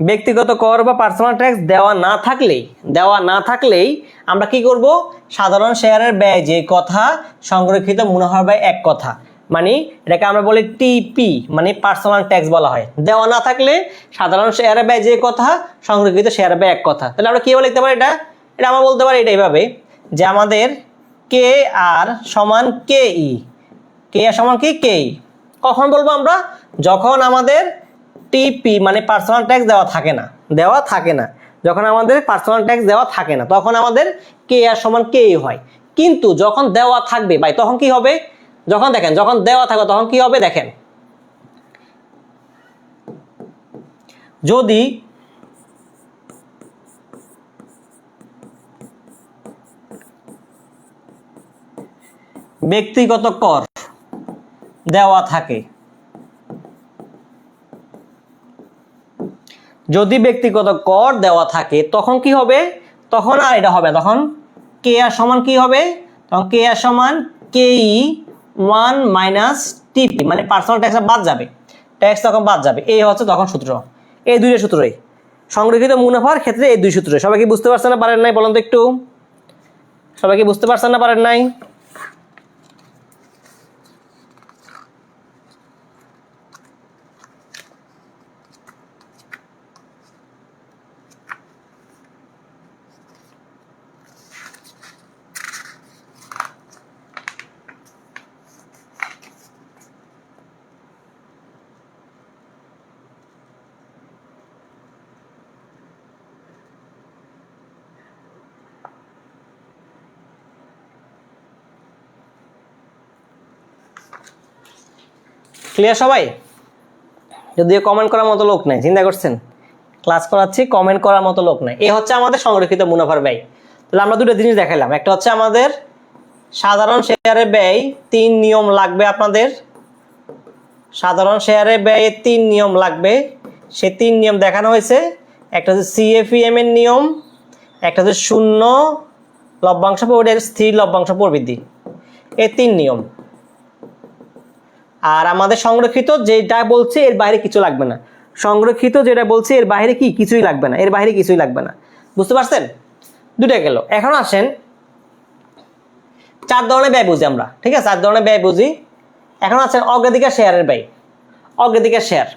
A: ব্যক্তিগত কর বা পার্সোনাল ট্যাক্স দেওয়া না থাকলেই আমরা কি করব? সাধারণ শেয়ারের ব্যয় যে কথা সংরক্ষিত মুনাফার ব্যয় এক কথা, মানে এটাকে আমরা বলি টিপি, মানে পার্সোনাল ট্যাক্স বলা হয়। দেওয়া না থাকলে সাধারণ শেয়ারের ব্যয় যে কথা সংরক্ষিত শেয়ারের ব্যয় এক কথা। তাহলে আমরা কিভাবে লিখতে পারি এটা? এটা আমরা বলতে পারি এটা এইভাবে যে আমাদের কে আর সমান কে ই, কে আর সমান কি কে ই। কখন বলবো আমরা? যখন আমাদের টিপি মানে পার্সোনাল ট্যাক্স দেওয়া থাকে না, যখন আমাদের পার্সোনাল ট্যাক্স দেওয়া থাকে না তখন আমাদের কে আর সমান কে হয়। কিন্তু যখন দেওয়া থাকবে ভাই তখন কি হবে? যখন দেখেন যখন দেওয়া থাকবে তখন কি হবে দেখেন, যদি ব্যক্তিগত কর দেওয়া থাকে, যদি ব্যক্তিগত কর দেওয়া থাকে তখন কি হবে? তখন আর এটা হবে, তখন কে আর সমান কি হবে? তখন কে আর সমান কে ই 1 মাইনাস টিপি, মানে পার্সোনাল ট্যাক্স বাদ যাবে, ট্যাক্স তখন বাদ যাবে। এই হচ্ছে তখন সূত্র। এই দুইটা সূত্রই সংরক্ষিত মুনাফার ক্ষেত্রে, এই দুই সূত্র। সবাই কি বুঝতে পারছেন না পারেন নাই বলেন তো একটু? সবাই কি বুঝতে পারছেন না পারেন নাই? ক্লিয়ার সবাই? যদিও কমেন্ট করার মতো লোক নাই, চিন্তা করছেন ক্লাস করাচ্ছি কমেন্ট করার মতো লোক নাই। এ হচ্ছে আমাদের সংরক্ষিত মুনাফার ব্যয়। তাহলে আমরা দুটো জিনিস দেখাইলাম, একটা হচ্ছে আমাদের সাধারণ শেয়ারে ব্যয় 3 নিয়ম লাগবে আপনাদের, সাধারণ শেয়ারে ব্যয়ে 3 নিয়ম লাগবে, সে 3 নিয়ম দেখানো হয়েছে। একটা হচ্ছে CFEM এর নিয়ম, একটা হচ্ছে শূন্য লভ্যাংশ প্রবৃদ্ধি, স্থির লভ্যাংশ প্রবৃদ্ধি, এই 3 নিয়ম। আর আমাদের সংরক্ষিত যেটা বলছে এর বাইরে কিছু লাগবে না, সংরক্ষিত যেটা বলছে এর বাইরে কিছুই লাগবে না, এর বাইরে কিছুই লাগবে না। বুঝতে পারছেন? দুটো গেল। এখন আসেন 4 ধরনের ব্যয় বুঝি আমরা, ঠিক আছে? 4 ধরনের ব্যয় বুঝি। এখন আছেন অগ্রাধিকার শেয়ারের ব্যয়। অগ্রাধিকার শেয়ার,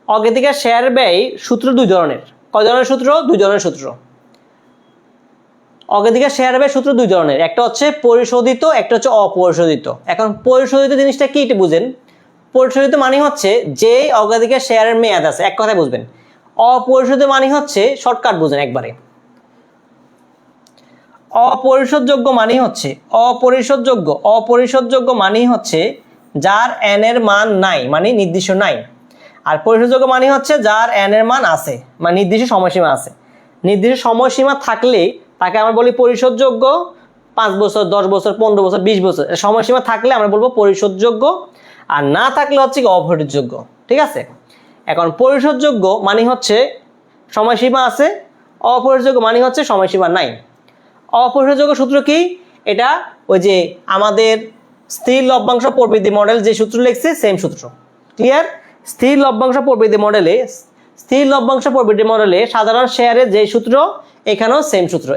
A: অগ্রাধিকার শেয়ার ব্যয় সূত্র 2 ধরনের। কয় ধরনের সূত্র? 2 ধরনের সূত্র। অগ্রাধিকার শেয়ার ব্যয় সূত্র 2 ধরনের, একটা হচ্ছে পরিশোধিত, একটা হচ্ছে অপরিশোধিত। এখন পরিশোধিত জিনিসটা কি একটু বুঝেন। পরিশোধিত মানে হচ্ছে যে অগ্রাধিকার শেয়ারের মেয়াদ আছে, এক কথায় বুঝবেন। অপরিশোধিত মানে হচ্ছে শর্টকাট বুঝেন একবারে। অপরিশোধযোগ্য মানে হচ্ছে অপরিশোধযোগ্য মানে হচ্ছে যার n এর মান নাই, মানে নির্দিষ্ট নাই। আর পরিশোধযোগ্য মানে হচ্ছে যার n এর মান আছে, মানে নির্দিষ্ট সময়সীমা আছে। নির্দিষ্ট সময়সীমা থাকলে তাকে আমরা বলি পরিশোধযোগ্য। 5 বছর, 10 বছর, 15 বছর, 20 বছর সময়সীমা থাকলে আমরা বলবো পরিশোধযোগ্য, আর না থাকলে হচ্ছে অপরিশোধযোগ্য। ঠিক আছে? এখন পরিশোধযোগ্য মানে হচ্ছে সময়সীমা আছে, অপরিশোধযোগ্য মানে হচ্ছে সময়সীমা নাই। অপরিশোধযোগ্য সূত্র কি? এটা ওই যে আমাদের স্থির লভ্যাংশ প্রবৃদ্ধি মডেল যে সূত্র লিখছে সেম সূত্র। ক্লিয়ার? স্থির লভ্যাংশ প্রবৃদ্ধি মডেলে সাধারণ শেয়ারের যে সূত্র এখানেও সেম সূত্র,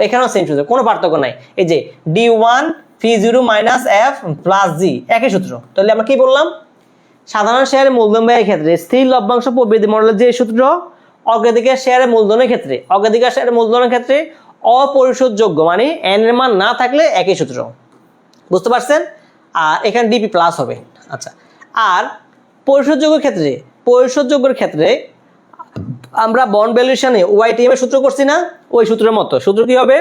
A: কোনো পার্থক্য নাই। এই যে D1 P0 - F + G একই সূত্র। তাহলে আমরা কি বললাম? সাধারণ শেয়ারের মূলধন ব্যয়ের ক্ষেত্রে স্থির লভ্যাংশ প্রবৃদ্ধি মডেলের যে সূত্র, অগ্রাধিকার শেয়ারের মূলধনের ক্ষেত্রে অপরিশোধযোগ্য মানে n এর মান না থাকলে একই সূত্র। বুঝতে পারছেন? আর এখানে DP+ হবে। আচ্ছা, আর পরিশোধযোগ্যের ক্ষেত্রে আমরা বন্ড ভ্যালুয়েশনে OITM এর সূত্র করছি না, ওই সূত্রের মতো। সূত্র কি হবে?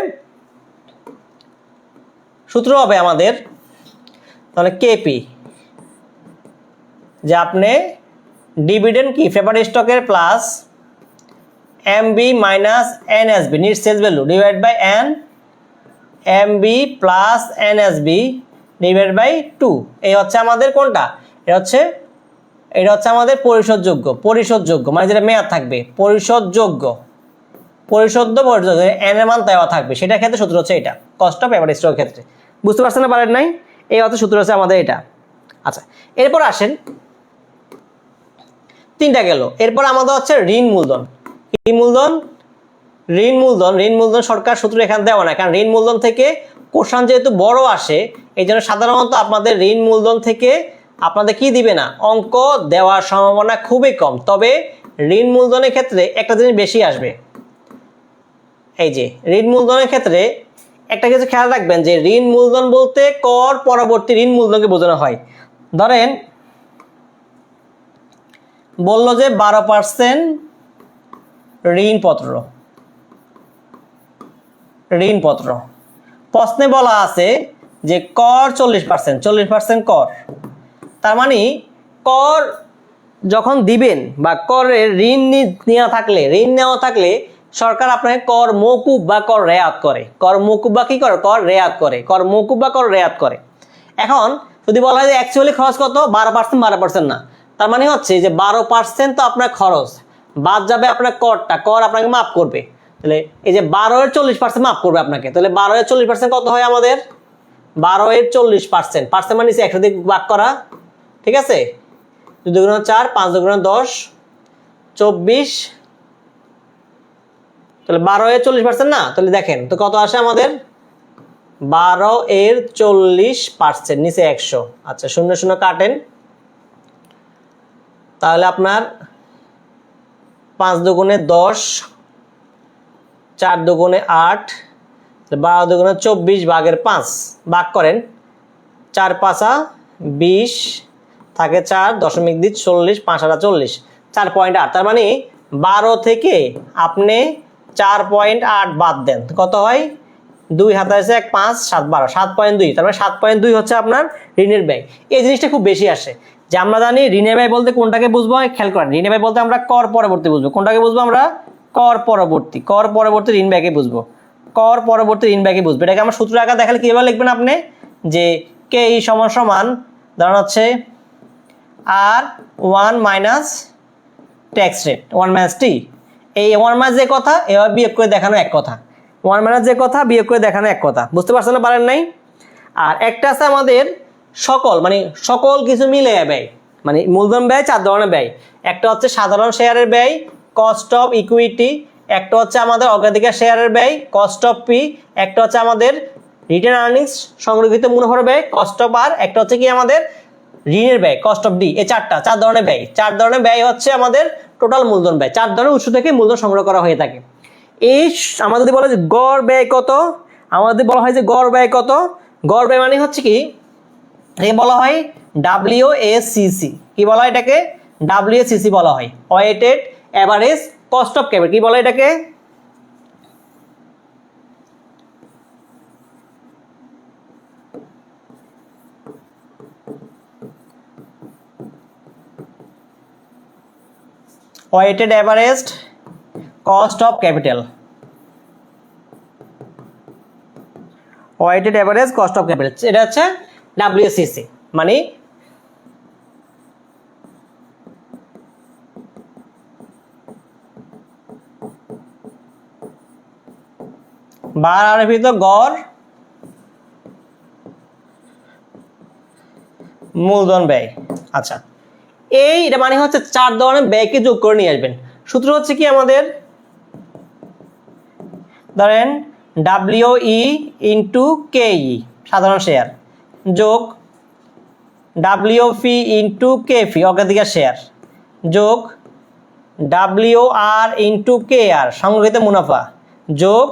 A: সূত্র হবে আমাদের তাহলে KP, যে আপনি ডিভিডেন্ড কি প্রেফার্ড স্টকের plus MB - NSB net sales value divide by MB + NSB divide by 2। এই হচ্ছে আমাদের কোনটা? এটা হচ্ছে আমাদের পরিশোধযোগ্য মানে যেটা মেয়াদ থাকবে, পরিশোধযোগ্য n এর মান দেওয়া থাকবে, সেটার ক্ষেত্রে সূত্র হচ্ছে এটা, কস্ট অফ প্রেফার্ড স্টকের ক্ষেত্রে। বুঝতে পারছেন না? পারেন নাই? এই হচ্ছে সূত্র হচ্ছে আমাদের এটা। আচ্ছা, এরপর আসেন 3টা গেল। এরপর আমাদের হচ্ছে ঋণ মূলধন। ঋণ মূলধন সরকার সূত্র এখানে দেওয়া না, কারণ ঋণ মূলধন থেকে কোশ্চেন যেহেতু বড় আসে, এই জন্য সাধারণত আপনাদের ঋণ মূলধন থেকে আপনাদের কি দিবে না, অঙ্ক দেওয়ার সম্ভাবনা খুবই কম। তবে ঋণ মূলধনের ক্ষেত্রে একটা জিনিস বেশি আসবে। এই যে ঋণ মূলধনের ক্ষেত্রে একটা কিছু খেয়াল রাখবেন, যে ঋণ মূলধন বলতে কর পরবর্তী ঋণ মূলধনকে বোঝানো হয়। ধরেন বললো যে 12% ঋণপত্র, প্রশ্নে বলা আছে যে কর 40% কর। তার মানে কর যখন দিবেন বা করের ঋণ নেওয়া থাকলে সরকার আপনাকে কর মওকুফ বা কর রেয়াত করে। কর মওকুফ বা কি করে? কর রেয়াত করে। এখন যদি বলা হয় যে অ্যাকচুয়ালি খরচ কত? 12% না। তার মানে হচ্ছে যে 12% তো আপনার খরচ, বাদ যাবে আপনার কর আপনাকে মাফ করবে। তাহলে এই যে 12 এর 40% মাফ করবে আপনাকে। তাহলে 12 এর 40% কত হয় আমাদের? 12 এর 40%, পার্সেন্ট মানে 100 দিয়ে ভাগ করা। ঠিক আছে? 2 × 4, 5 × 10, 24। তাহলে 12 এর 40% না? তাহলে দেখেন তো কত আসে আমাদের? 12 এর 40%, নিচে 100। আচ্ছা, 0 0 কাটেন, তাহলে আপনার 5 × 10, 4 × 8, 12 × 24 ভাগের 5 ভাগ করেন, 4 × 5 = 20, থাকে 4, দশমিক দিন 40, 5 × 8 = 40, 4.8। তার মানে 12 থেকে আপনি 4.8 বাদ দেন, কত হয়? 2 হাতে আছে 1 5 7 12 7.2, তার মানে 7.2 হচ্ছে আপনার ঋণের ব্যয়। এই জিনিসটা খুব বেশি আসে যে আমরা জানি ঋণের ব্যয় বলতে কোনটাকে বুঝবো, খেয়াল করেন ঋণের ব্যয় বলতে আমরা কর পরবর্তী বুঝবো। কোনটাকে বুঝবো আমরা? কর পরবর্তী ঋণ ব্যয়কে বুঝবো, কর পরবর্তী ঋণ ব্যয়কে বুঝবো। এটাকে আমরা সূত্র আকারে দেখালে কিভাবে লিখবেন আপনি, যে কে ই সমান সমান ধরুন হচ্ছে আর 1 মাইনাস ট্যাক্স রেট 1 মাইনাস টি। এই 1 মাইনাস যে কথা এবার বিয়োগ করে দেখানো এক কথা, 1 মাইনাস যে কথা বিয়োগ করে দেখানো এক কথা। বুঝতে পারছেন না? পারেন নাই? আর একটা আছে আমাদের সকল, মানে সকল কিছু মিলে ব্যয়, মানে মূলধন ব্যয় 4 ধরনের ব্যয়। একটা হচ্ছে সাধারণ শেয়ারের ব্যয়, কস্ট অফ ইকুইটি। একটা হচ্ছে আমাদের অগ্রাধিকার শেয়ারের ব্যয়, কস্ট অফ পি। একটা হচ্ছে আমাদের রিটার্ন আর্নিংস, সংরক্ষিত মুনাফার ব্যয়, কস্ট অফ আর। একটা হচ্ছে কি আমাদের ঋণের ব্যয়, কস্ট অফ ডি। এই 4 ধরনের ব্যয়। 4 ধরনের ব্যয় হচ্ছে আমাদের টোটাল মূলধন ব্যয়। 4 ধরনের উৎস থেকে মূলধন সংগ্রহ করা হয়ে থাকে। এই আমাদের যদি বলা হয় যে গড় ব্যয় কত, আমাদের বলা হয় যে গড় ব্যয় কত। গড় ব্যয় মানে হচ্ছে কি, এটাকে বলা হয় WACC। কি বলা হয় এটাকে? WACC বলা হয়, weighted average cost of capital. কি বলা হয় এটাকে? Weighted average cost of capital, weighted average cost of capital, এটা হচ্ছে WACC। মানে বার আরোপিত গড় মূলধন ব্যয়। আচ্ছা, এটা মানে হচ্ছে 4 ধরনের ব্যয়কে যোগ করে নিয়ে আসবেন। সূত্র হচ্ছে কি আমাদের, ধরেন WE ইন্টু KE সাধারণ শেয়ার, যোগ WP ইন্টু KP অগ্রাধিকার শেয়ার, যোগ WR ইন্টু KR সংগৃহীত মুনাফা, যোগ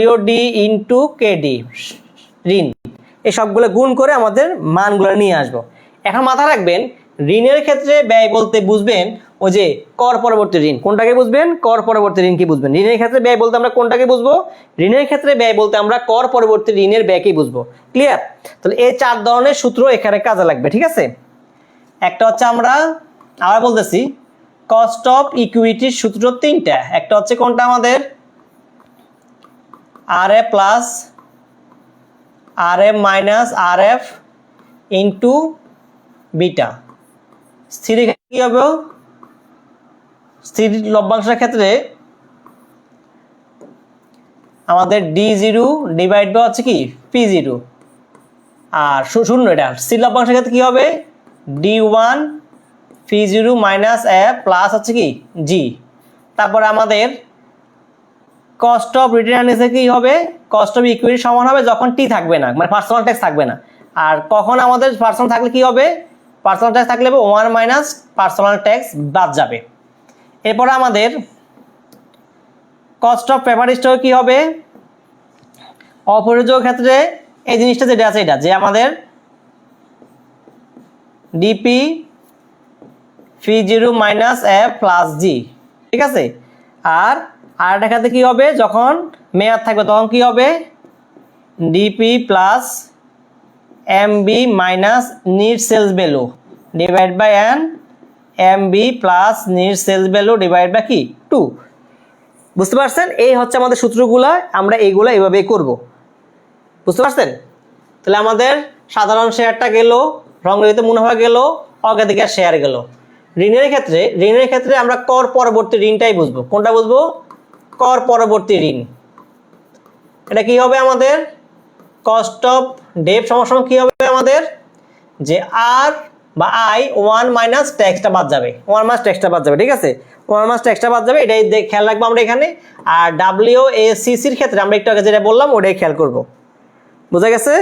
A: WD ইন্টু KD ঋণ। এই সবগুলো গুণ করে আমাদের মানগুলো নিয়ে আসবো। এখন মাথা রাখবেন, ঋণের ক্ষেত্রে ব্যয় বলতে বুঝবেন ওই যে কর পরবর্তী ঋণ। কোনটাকে বুঝবেন? কর পরবর্তী ঋণ কি বুঝবেন। ঋণের ক্ষেত্রে ব্যয় বলতে আমরা কোনটাকে বুঝবো? ঋণের ক্ষেত্রে ব্যয় বলতে আমরা কর পরবর্তী ঋণের ব্যয়কেই বুঝবো। ক্লিয়ার? তাহলে এই 4 ধরনের সূত্র এখানে কাজে লাগবে, ঠিক আছে? একটা হচ্ছে আমরা আবার বলতেছি, কস্ট অফ ইকুইটির সূত্র 3টা। একটা হচ্ছে কোনটা আমাদের RA plus RM minus RF into beta. স্থির কি হবে? স্থির লভ্যাংশের ক্ষেত্রে আমাদের D0 ডিভাইড বাই হচ্ছে কি P0, আর শূন্য। এটা স্থির লভ্যাংশের ক্ষেত্রে কি হবে? D1 P0 minus F plus হচ্ছে কি G। তারপরে আমাদের কস্ট অফ রিটার্ন আর্নিংসে কি হবে? কস্ট অফ ইকুইটি সমান হবে যখন টি থাকবে না, মানে পার্সোনাল ট্যাক্স থাকবে না। আর কখন আমাদের পার্সোনাল থাকলে কি হবে? পার্সোনাল ট্যাক্স থাকলে 1 মাইনাস পার্সোনাল ট্যাক্স বাদ যাবে। এরপরে আমাদের কস্ট অফ পেপার স্টক কি হবে? অপরিযোগ ক্ষেত্রে এই জিনিসটা যেটা আছে, এটা যে আমাদের DP P0 minus F plus G, ঠিক আছে? আর একটা ক্ষেত্রে কি হবে? যখন মেয়াদ থাকবে তখন কি হবে? DP plus MB minus net sales value divide by N MB plus net sales value divide by কি 2। বুঝতে পারছেন? এই হচ্ছে আমাদের সূত্রগুলা, আমরা এইগুলা এইভাবেই করব। বুঝতে পারছেন? তাহলে আমাদের সাধারণ শেয়ারটা গেল, সংগৃহীত মুনাফা গেল, অগ্রাধিকার শেয়ার গেল। ঋণের ক্ষেত্রে আমরা কর পরবর্তী ঋণটাই বুঝবো। কোনটা বুঝবো? কর পরবর্তী ঋণ। এটা কি হবে আমাদের? কস্ট অফ ডেট সমান কি হবে আমাদের? যে আর বা আই 1 মাইনাস ট্যাক্সটা বাদ যাবে, 1 মাইনাস ট্যাক্সটা বাদ যাবে, ঠিক আছে? 1 মাইনাস ট্যাক্সটা বাদ যাবে, এটাই খেয়াল রাখবো আমরা এখানে। আর WACCর ক্ষেত্রে আমরা একটু আগে যেটা বললাম ওটাই খেয়াল করব। বোঝা গেছে?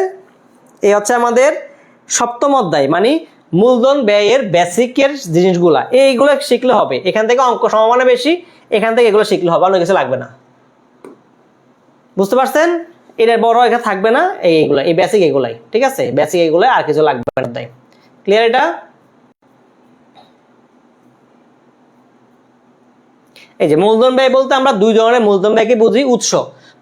A: এই হচ্ছে আমাদের সপ্তম অধ্যায়, মানে মূলধন ব্যয়ের বেসিকের জিনিসগুলা। এইগুলো শিখলে হবে। এখান থেকে অঙ্ক সম্ভাবনা বেশি, এখান থেকে এগুলো শিখলে হবে, অন্য কিছু লাগবে না। বুঝতে পারছেন? এটার বড় এখানে থাকবে না, এইগুলো এই বেসিক এগুলাই, ঠিক আছে? বেসিক এগুলাই, আর কিছু লাগবে না। তাই ক্লিয়ার? এটা এই যে মূলধন ব্যয় বলতে আমরা 2 ধরনের মূলধন ব্যয়কে বুঝি। উৎস,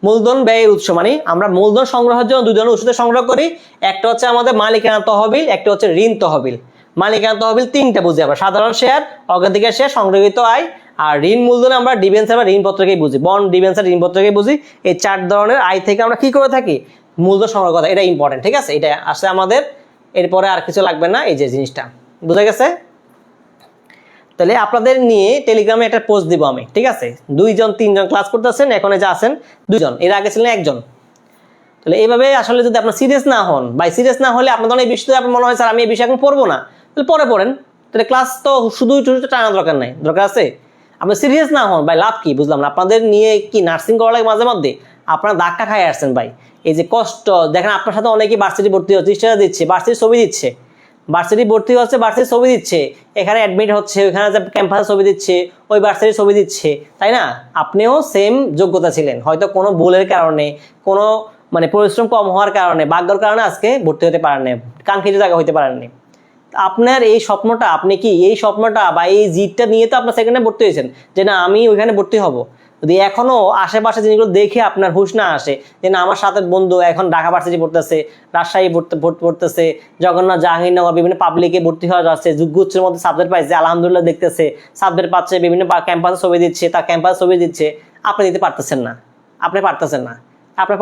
A: মূলধন ব্যয়ের উৎস মানে আমরা মূলধন সংগ্রহের জন্য দুই ধরনের উৎস সংগ্রহ করি। একটা হচ্ছে আমাদের মালিকানা তহবিল, একটা হচ্ছে ঋণ তহবিল। মালিকানা তহবিল তিনটা বুঝি আমরা, সাধারণ শেয়ার, অগ্রাধিকার শেয়ার, সংগ্রহীত আয়। আর ঋণ মূলধন আমরা ডিবেঞ্চার বা ঋণপত্রকেই বুঝি, বন্ড, ডিবেঞ্চার, ঋণপত্রকেই বুঝি। এই 4 ধরনের আয় থেকে আমরা কি করে থাকি, মূলধন সংগ্রহ করা। এটা ইম্পর্টেন্ট, ঠিক আছে? এটা আসলে আমাদের এরপরে আর কিছু লাগবে না, এই যে জিনিসটা বুঝা গেছে। তাহলে আপনাদের নিয়ে টেলিগ্রামে একটা পোস্ট দিব আমি, ঠিক আছে? 2জন 3জন ক্লাস করতেছেন, এখন যে আছেন 2জন, এর আগে ছিলেন 1জন। তাহলে এইভাবে আসলে যদি আপনার সিরিয়াস না হন, বাই সিরিয়াস না হলে আপনাদের এই বিষয়টা আপনার মনে হয় স্যার আমি এই বিষয় এখন পড়বো না, তাহলে পরে পড়েন। তাহলে ক্লাস তো শুধু টানা দরকার নাই, দরকার আছে আপনি সিরিয়াস না হন ভাই, লাভ কি বুঝলাম না। আপনাদের নিয়ে কি নার্সিং করা লাগে মাঝে মধ্যে? আপনারা ধাক্কা খাই আসছেন ভাই, এই যে কষ্ট দেখেন। আপনার সাথে অনেকেই ভার্সিটি ভর্তি হচ্ছে, ইস্টারা দিচ্ছে, ভার্সিটি ছবি দিচ্ছে, ভার্সিটি ভর্তি হচ্ছে, ভার্সিটি ছবি দিচ্ছে, এখানে অ্যাডমিট হচ্ছে, ওইখানে যে ক্যাম্পাসে ছবি দিচ্ছে, ওই ভার্সিটির ছবি দিচ্ছে, তাই না? আপনিও সেম যোগ্যতা ছিলেন, হয়তো কোনো ভুলের কারণে, কোনো মানে পরিশ্রম কম হওয়ার কারণে, ভাগ্যের কারণে আজকে ভর্তি হতে পারেননি, কাঙ্ক্ষিত জায়গা হতে পারেননি। আপনার এই স্বপ্নটা, আপনি কি এই স্বপ্নটা বা এই জিতটা নিয়ে তো আপনার সেকেন্ডে ভর্তি হয়েছেন যে না আমি ওইখানে ভর্তি হব। যদি এখনো আশেপাশে জিনিসগুলো দেখে আপনার হুঁশ না আসে যে না আমার সাথে বন্ধু এখন ঢাকা ভার্সিটি পড়তেছে, রাজশাহী পড়তেছে, জগন্নাথ, জাহাঙ্গীরনগর, বিভিন্ন পাবলিকে ভর্তি হওয়া যাচ্ছে, যোগ্যের মধ্যে সাবজেক্ট পাইছে, আলহামদুলিল্লাহ দেখতেছে, সাবজেক্ট পাচ্ছে, বিভিন্ন ক্যাম্পাসে ছবি দিচ্ছে, তার ক্যাম্পাসে ছবি দিচ্ছে, আপনি দিতে পারতেছেন না, আপনি পারতেছেন না, আপনার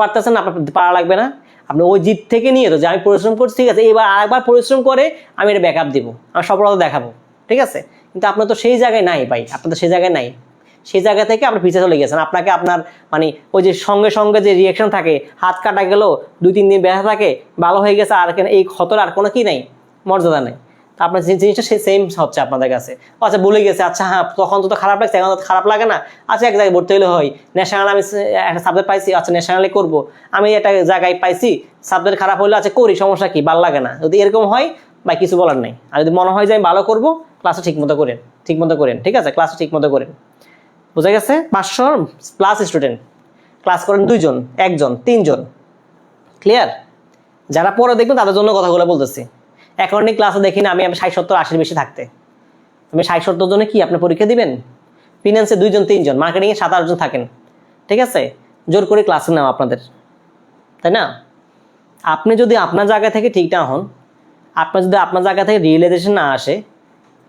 A: পারা লাগবে না। আপনি ওই জিত থেকে নিয়ে তো যে আমি পরিশ্রম করছি, ঠিক আছে, এবার আরেকবার পরিশ্রম করে আমি এটা ব্যাকআপ দিব, আমি সফলতা দেখাবো, ঠিক আছে? কিন্তু আপনার তো সেই জায়গায় নাই ভাই, আপনার তো সেই জায়গায় নাই। সেই জায়গা থেকে আপনি পিছিয়ে চলে গেছেন। আপনাকে আপনার মানে ওই যে সঙ্গে সঙ্গে যে রিয়াকশন থাকে, হাত কাটা গেল, 2-3 দিন ব্যথা থাকে, ভালো হয়ে গেছে, আর এই ক্ষতর আর কোনো কি নাই, মর্যাদা নেই। আপনার যে জিনিসটা সেই সেম হচ্ছে আপনাদের কাছে। আচ্ছা ভুলে গেছে, আচ্ছা হ্যাঁ তখন তো খারাপ লাগছে, এখন তো খারাপ লাগে না, আচ্ছা এক জায়গায় ভর্তি হলে হয়, ন্যাশনাল আমি একটা সাবজেক্ট পাইছি, আচ্ছা ন্যাশনালে করবো, আমি একটা জায়গায় পাইছি সাবজেক্ট খারাপ হলে আচ্ছা করি, সমস্যা কি, ভালো লাগে না। যদি এরকম হয় বা কিছু বলার নেই। আর যদি মনে হয় যে আমি ভালো করবো, ক্লাসে ঠিক মতো করেন, ঠিক আছে? ক্লাসে ঠিক মতো করেন, বুঝা গেছে? 500+ স্টুডেন্ট, ক্লাস করেন 2জন, 1জন, 3জন, ক্লিয়ার? যারা পরে দেখবেন তাদের জন্য কথাগুলো বলতেছি। অ্যাকাউন্টিং ক্লাসে দেখি না আমি 60-70-80 বেশি থাকতে, আমি 60-70 জনে কি আপনি পরীক্ষা দিবেন? ফিনান্সে 2জন 3জন, মার্কেটিংয়ে 7-8 জন থাকেন, ঠিক আছে? জোর করে ক্লাসে নাও আপনাদের, তাই না? আপনি যদি আপনার জায়গা থেকে ঠিক না হন, আপনার যদি আপনার জায়গা থেকে রিয়েলাইজেশন না আসে,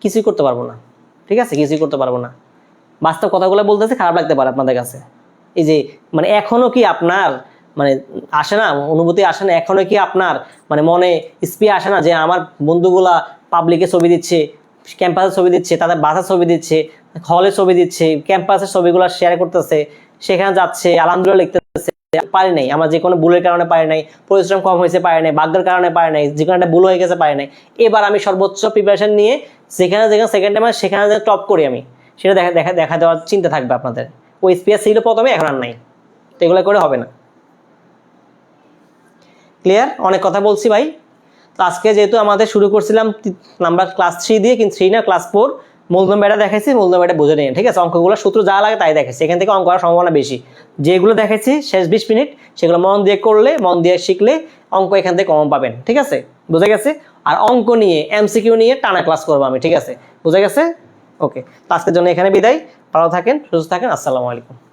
A: কিছুই করতে পারবো না, ঠিক আছে? কিছুই করতে পারবো না। বাস্তব কথাগুলো বলতেছে, খারাপ লাগতে পারে আপনাদের কাছে। এই যে মানে এখনো কি আপনার মানে আসে না, অনুভূতি আসে না, এখনো কি আপনার মানে মনে স্পিয়া আসে না যে আমার বন্ধুগুলা পাবলিকে ছবি দিচ্ছে, ক্যাম্পাসের ছবি দিচ্ছে, তাদের বাসার ছবি দিচ্ছে, হলে ছবি দিচ্ছে, ক্যাম্পাসের ছবিগুলো শেয়ার করতেছে, সেখানে যাচ্ছে, আলহামদুলিল্লাহ লিখতেছে, পারি নাই, আমার যে কোনো ভুলের কারণে পারি নাই, পরিশ্রম কম হয়েছে পারি নাই, ভাগ্যের কারণে পারি নাই, যে কোনো একটা ভুল হয়ে গেছে পারি নাই, এবার আমি সর্বোচ্চ প্রিপারেশন নিয়ে যেখানে সেকেন্ড টাইম সেখানে টপ করি আমি, সেটা দেখা দেওয়ার চিন্তা থাকবে আপনাদের। ওই স্পিয়ার ছিল প্রথমে, এখন আর নাই, তো এগুলো করে হবে না। ক্লিয়ার? অনেক কথা বলছি ভাই। তো আজকে যেহেতু আমাদের শুরু করছিলাম নাম্বার ক্লাস 3 দিয়ে, কিন্তু 3 না ক্লাস 4, মূলধন ব্যয়টা দেখাইছি, মূলধন ব্যয়টা বুঝে নিন, ঠিক আছে? অঙ্কগুলো সূত্র যা লাগে তাই দেখাইছি, এখান থেকে অঙ্ক করার সম্ভাবনা বেশি। যেগুলো দেখাইছি শেষ 20 মিনিট, সেগুলো মন দিয়ে করলে, মন দিয়ে শিখলে অঙ্ক এখান থেকে কম পাবেন, ঠিক আছে? বুঝে গেছে? আর অঙ্ক নিয়ে MCQ নিয়ে টানা ক্লাস করবো আমি, ঠিক আছে? বুঝে গেছে? ওকে, তো আজকের জন্য এখানে বিদায়। ভালো থাকেন, সুস্থ থাকেন, আসসালামু আলাইকুম।